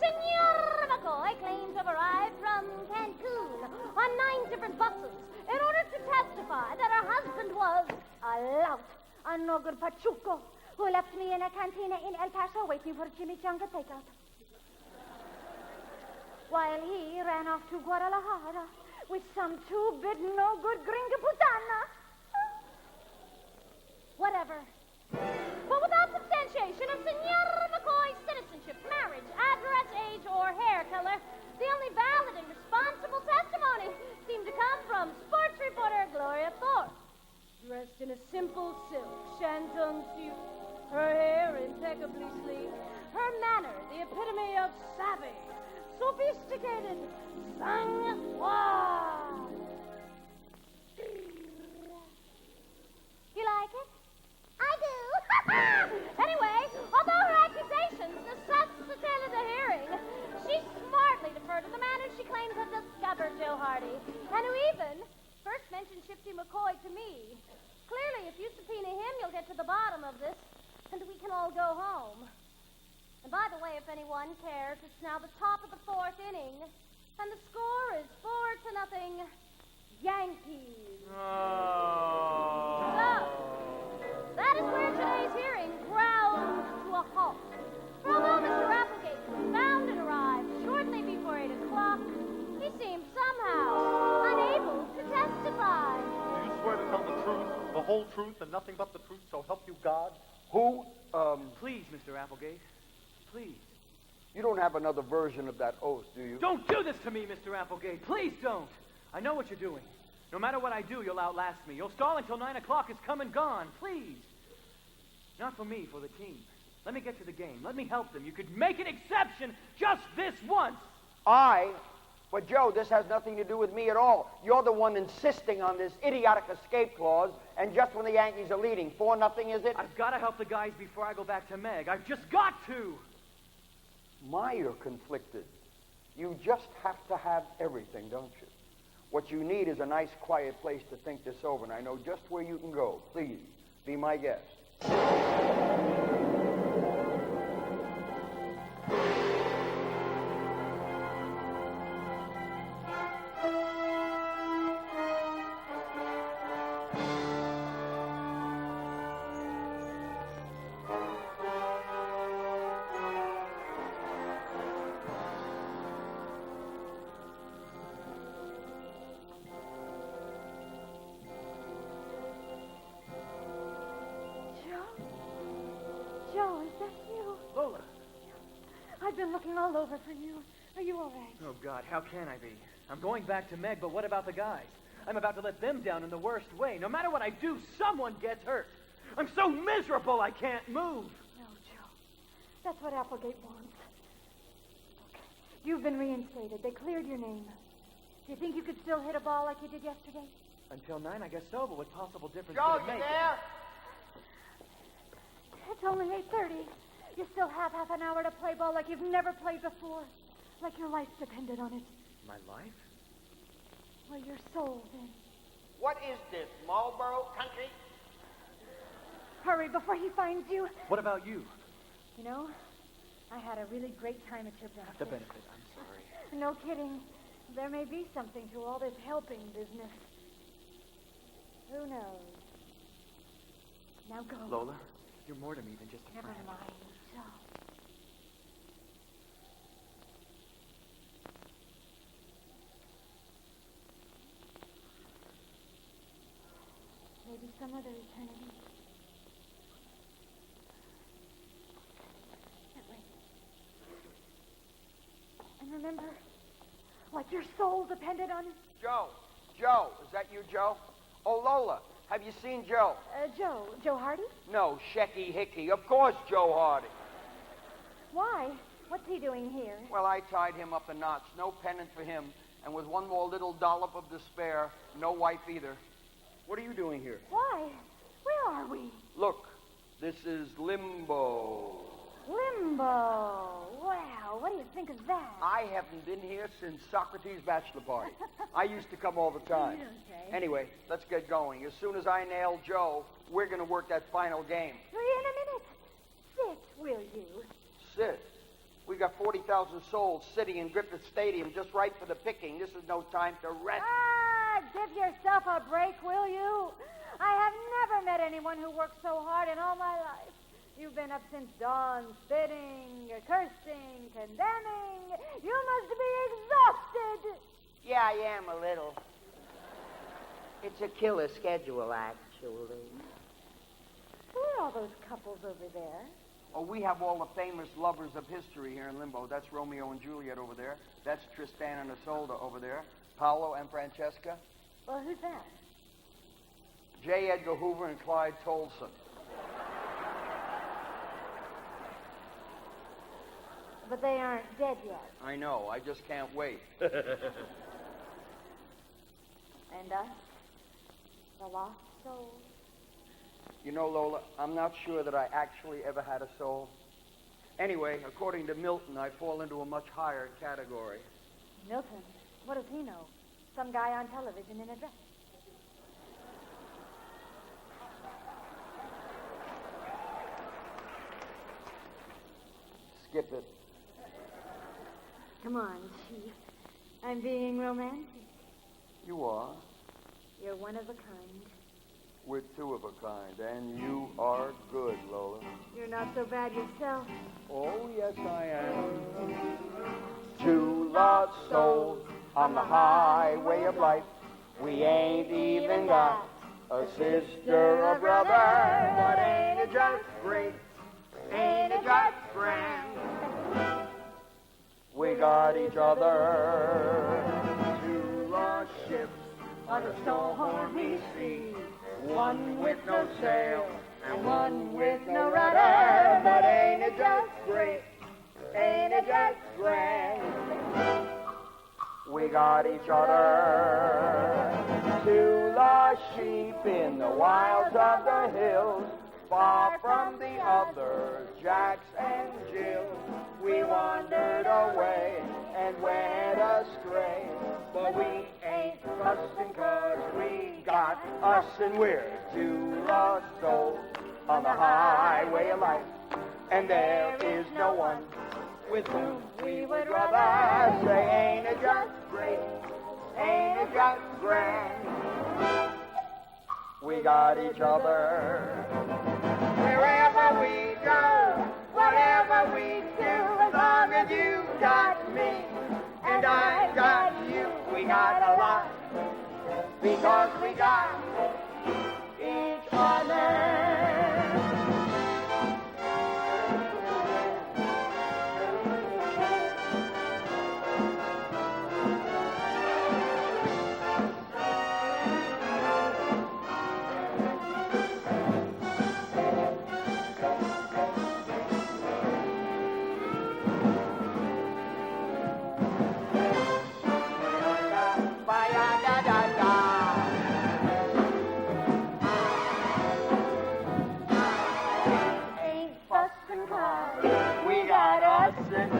Senora McCoy claimed to have arrived from Cancun on 9 different buses in order to testify that her husband was a lout, a no-good pachuco, who left me in a cantina in El Paso waiting for Jimmy Chung to take out. While he ran off to Guadalajara with some 2-bit no-good gringa putana. Whatever. But without substantiation of Senora McCoy's citizenship, marriage, address, age, or hair color, the only valid and responsible testimony seemed to come from sports reporter Gloria Thorpe. Dressed in a simple silk shantung suit, her hair impeccably sleek, her manner the epitome of savvy, sophisticated, sang-froid. You like it? I do. Anyway, although her accusations necessitated a hearing, she smartly deferred to the man who she claims had discovered Joe Hardy, and who even first mentioned Shifty McCoy to me. Clearly, if you subpoena him, you'll get to the bottom of this, and we can all go home. And by the way, if anyone cares, it's now the top of the 4th inning, and the score is 4-0, Yankees. So, that is where today's hearing ground to a halt. For although Mr. Applegate was found and arrived shortly before 8 o'clock, he seemed somehow unable to testify. Do you swear to tell the truth, the whole truth, and nothing but the truth, so help you God? Who? Please, Mr. Applegate. Please. You don't have another version of that oath, do you? Don't do this to me, Mr. Applegate. Please don't. I know what you're doing. No matter what I do, you'll outlast me. You'll stall until 9 o'clock is come and gone. Please. Not for me, for the team. Let me get to the game. Let me help them. You could make an exception just this once. But Joe, this has nothing to do with me at all. You're the one insisting on this idiotic escape clause, and just when the Yankees are leading. 4-0, is it? I've got to help the guys before I go back to Meg. I've just got to. You're conflicted. You just have to have everything, don't you? What you need is a nice, quiet place to think this over, and I know just where you can go. Please, be my guest. been looking all over for you. Are you all right? Oh, God, how can I be? I'm going back to Meg, but what about the guys? I'm about to let them down in the worst way. No matter what I do, someone gets hurt. I'm so miserable I can't move. No, Joe. That's what Applegate wants. Look, you've been reinstated. They cleared your name. Do you think you could still hit a ball like you did yesterday? Until 9, I guess so, but what possible difference Joe, could it you make? there? It's only 8:30. You still have half an hour to play ball like you've never played before. Like your life depended on it. My life? Well, your soul, then. What is this, Marlboro country? Hurry before he finds you. What about you? You know, I had a really great time at your benefit. The benefit, I'm sorry. No kidding. There may be something to all this helping business. Who knows? Now go. Lola, you're more to me than just a Never friend. mind, Joe. Maybe some other eternity. That way. And remember, like your soul depended on it. Joe, is that you, Joe? Oh, Lola, have you seen Joe? Joe Hardy? No, Shecky Hickey. Of course, Joe Hardy. Why? What's he doing here? Well, I tied him up in knots. No pennant for him. And with one more little dollop of despair, no wife either. What are you doing here? Why? Where are we? Look, this is Limbo. Limbo. Wow, what do you think of that? I haven't been here since Socrates' bachelor party. I used to come all the time. You don't say. Anyway, let's get going. As soon as I nail Joe, we're going to work that final game. In a minute. Sit, will you? Sit. We got 40,000 souls sitting in Griffith Stadium just right for the picking. This is no time to rest. Give yourself a break, will you? I have never met anyone who worked so hard in all my life. You've been up since dawn, spitting, cursing, condemning. You must be exhausted. Yeah, I am a little. It's a killer schedule, actually. Who are all those couples over there? Oh, we have all the famous lovers of history here in Limbo. That's Romeo and Juliet over there. That's Tristan and Isolde over there. Paolo and Francesca. Well, who's that? J. Edgar Hoover and Clyde Tolson. But they aren't dead yet. I know. I just can't wait. And us? The lost souls? You know, Lola, I'm not sure that I actually ever had a soul. Anyway, according to Milton, I fall into a much higher category. Milton? What does he know? Some guy on television in a dress. Skip it. Come on, Chief. I'm being romantic. You are. You're one of a kind. We're two of a kind, and you are good, Lola. You're not so bad yourself. Oh, yes, I am. Two lost souls on the highway of life. We ain't even got a sister or brother, but ain't it just great? Ain't it just grand? We got each other. Two lost ships on the stormy sea. One with no sail and one with no rudder, but ain't it just great? Ain't it just grand? We got each other. Two lost sheep in the wilds of the hills, far from the other Jacks and Jills. We wandered away and went astray, but we ain't fussing 'cause we got us and we're two lost souls on the highway of life. And there is no one with whom we would rather say, ain't it just great? Ain't it just grand? We got each other. Wherever we go, whatever we do, as long as you got me and I got you, we got a lot because we got each other. listen.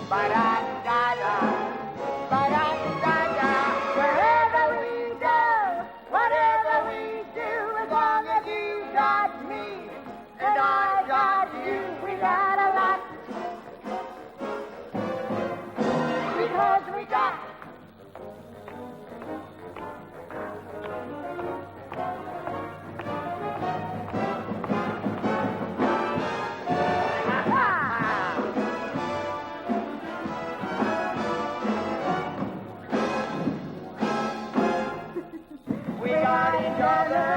Ba-da-da-da, ba-da-da-da. Wherever we go, whatever we do, as long as you got me and I got you, we got a lot. Because we got. We got each other.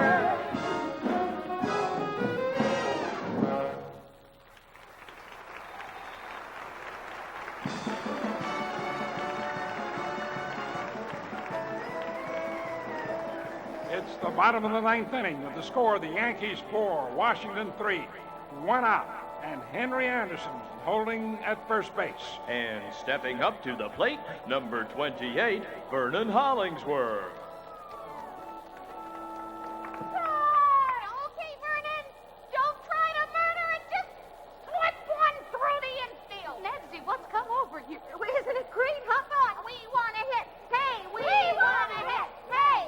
It's the bottom of the ninth inning with the score: the Yankees 4, Washington 3. One out, and Henry Anderson holding at first base. And stepping up to the plate, number 28, Vernon Hollingsworth. Okay, Vernon, don't try to murder it. Just slip one through the infield. Nancy, what's come over you? Isn't it great, huh? We want to hit. Hey, we want to hit. Hey.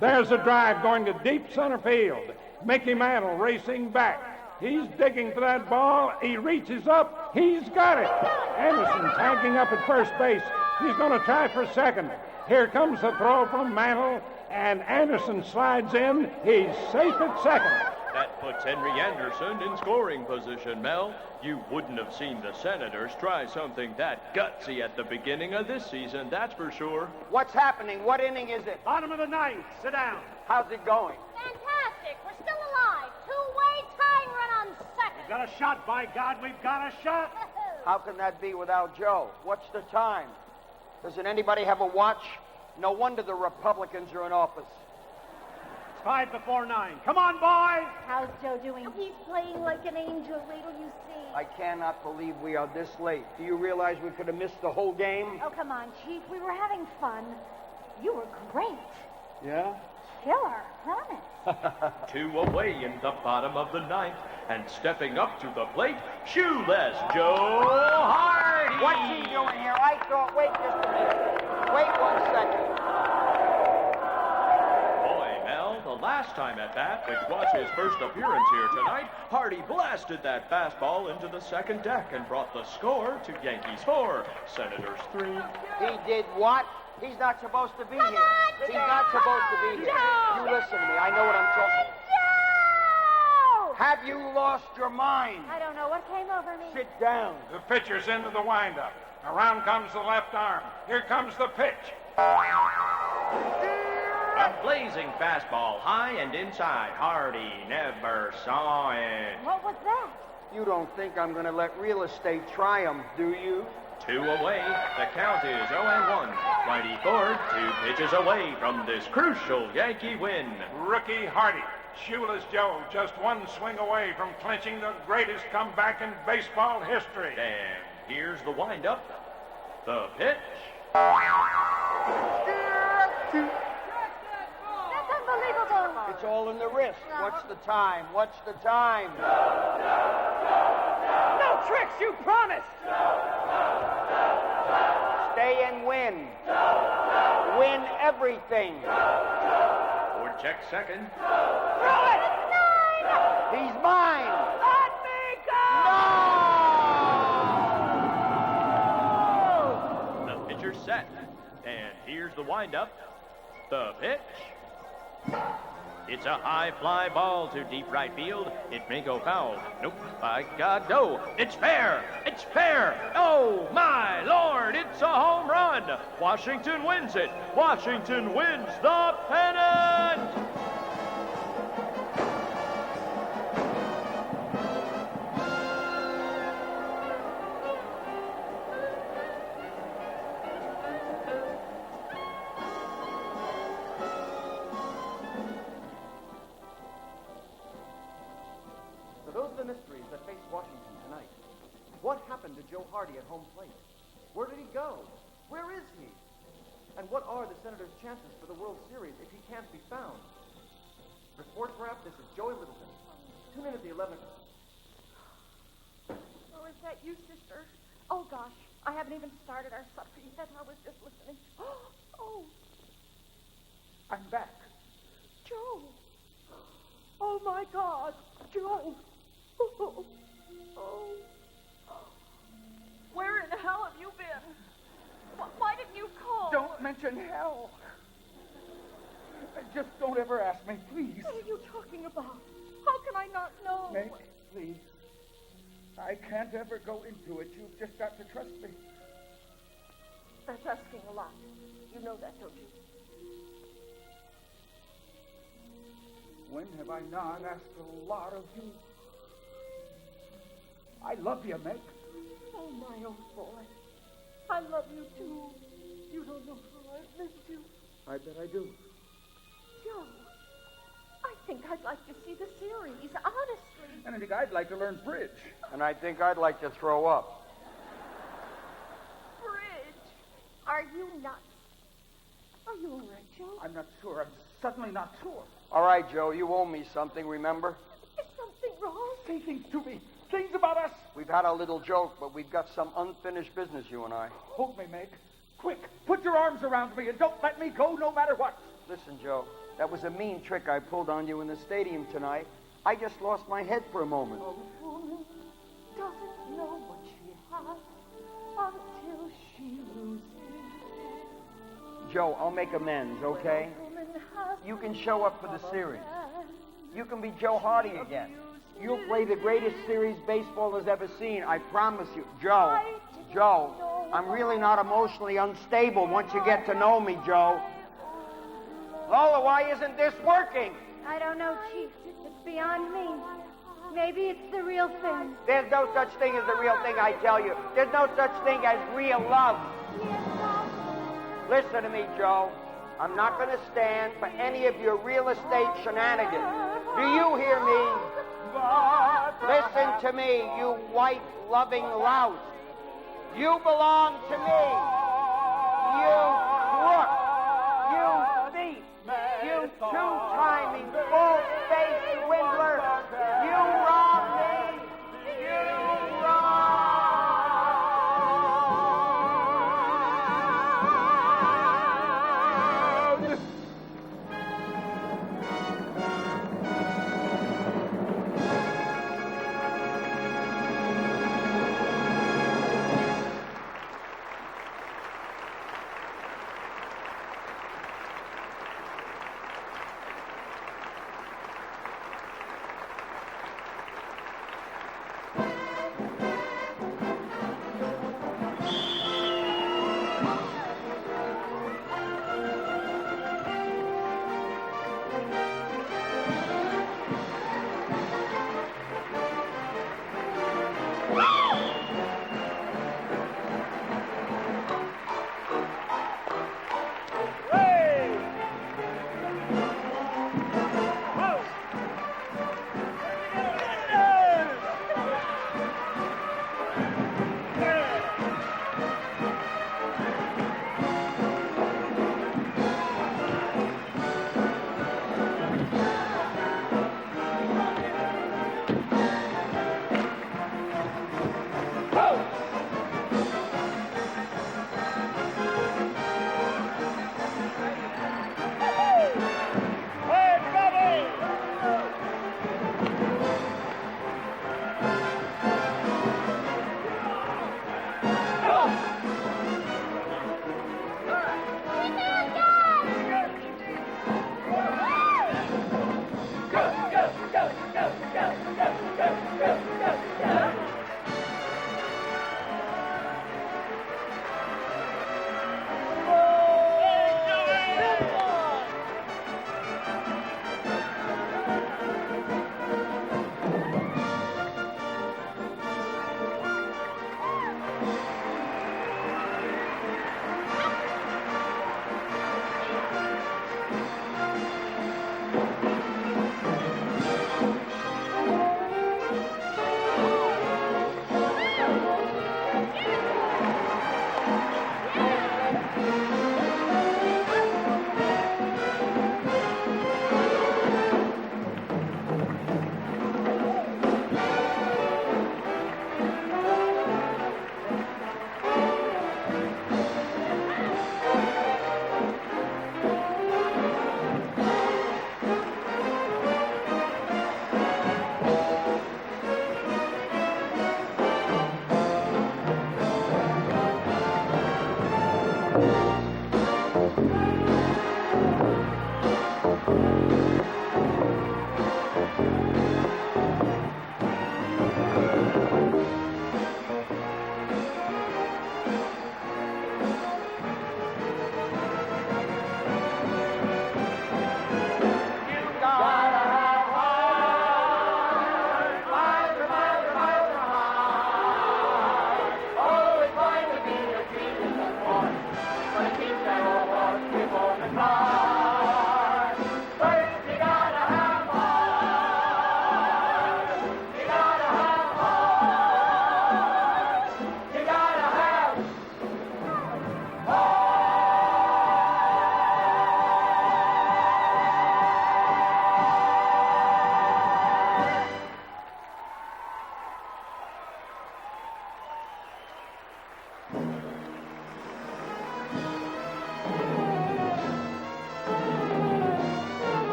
There's a drive going to deep center field. Mickey Mantle racing back. He's digging for that ball. He reaches up. He's got it. Anderson tagging up at first base. He's going to try for second. Here comes the throw from Mantle, and Anderson slides in. He's safe at second. That puts Henry Anderson in scoring position, Mel. You wouldn't have seen the Senators try something that gutsy at the beginning of this season, that's for sure. What's happening? What inning is it? Bottom of the ninth. Sit down. How's it going? Fantastic. We're still alive. Two-way tying run on second. We've got a shot, by God. We've got a shot. How can that be without Joe? What's the time? Doesn't anybody have a watch? No wonder the Republicans are in office. It's 5 before 9. Come on, boy. How's Joe doing? He's playing like an angel. Wait till you see. I cannot believe we are this late. Do you realize we could have missed the whole game? Oh, come on, Chief. We were having fun. You were great. Yeah? Killer, promise. 2 away in the bottom of the ninth, and stepping up to the plate, shoeless Joe Hardy. What's he doing here? I thought, wait just a minute. Wait 1 second. Boy, Mel, the last time at bat, which was his first appearance here tonight, Hardy blasted that fastball into the second deck and brought the score to Yankees 4, Senators 3. He did what? He's not supposed to be here. He's not supposed to be here. You listen to me. I know what I'm talking about. Have you lost your mind? I don't know what came over me. Sit down. The pitcher's into the windup. Around comes the left arm. Here comes the pitch. A blazing fastball, high and inside. Hardy never saw it. What was that? You don't think I'm going to let real estate triumph, do you? 2 away. The count is 0-1. Mighty Thorpe 2 pitches away from this crucial Yankee win. Rookie Hardy. Shoeless Joe just one swing away from clinching the greatest comeback in baseball history. And here's the windup. The pitch. That's unbelievable. It's all in the wrist. What's the time? What's the time? No tricks, you promised. Stay and win. Win everything. Ford checks second. Throw it. He's mine. Let me go. The pitcher's set. And here's the windup. The pitch. It's a high fly ball to deep right field. It may go foul. Nope. By God, no. It's fair. It's fair. Oh, my Lord. It's a home run. Washington wins it. Washington wins the pennant. Mysteries that face Washington tonight. What happened to Joe Hardy at home plate? Where did he go? Where is he? And what are the Senators' chances for the World Series if he can't be found? For Sports Wrap, this is Joey Littleton. Tune in haven't even started our supper yet. I was just listening. Oh, I'm back. Joe. Oh, my God. Joe. Oh. Where in hell have you been? Why didn't you call? Don't mention hell. Just don't ever ask me, please. What are you talking about? How can I not know? Meg, please. I can't ever go into it. You've just got to trust me. That's asking a lot. You know that, don't you? When have I not asked a lot of you? I love you, Meg. Oh, my own boy. I love you, too. You don't know how I've missed you. I bet I do. Joe, I think I'd like to see the series, honestly. And I think I'd like to learn bridge. And I think I'd like to throw up. Bridge? Are you nuts? Are you all right, Joe? I'm not sure. I'm suddenly not sure. All right, Joe, you owe me something, remember? Is something wrong? Say things to me. Things about us. We've had a little joke, but we've got some unfinished business, you and I. Hold me, Meg. Quick, put your arms around me and don't let me go no matter what. Listen, Joe, that was a mean trick I pulled on you in the stadium tonight. I just lost my head for a moment. A woman doesn't know what she has until she loses. Joe, I'll make amends, okay? You can show up for the series. You can be Joe Hardy again. You'll play the greatest series baseball has ever seen. I promise you. Joe, I'm really not emotionally unstable once you get to know me, Joe. Lola, why isn't this working? I don't know, Chief. It's beyond me. Maybe it's the real thing. There's no such thing as the real thing, I tell you. There's no such thing as real love. Listen to me, Joe. I'm not going to stand for any of your real estate shenanigans. Do you hear me? Listen to me, you white-loving louse. You belong to me. You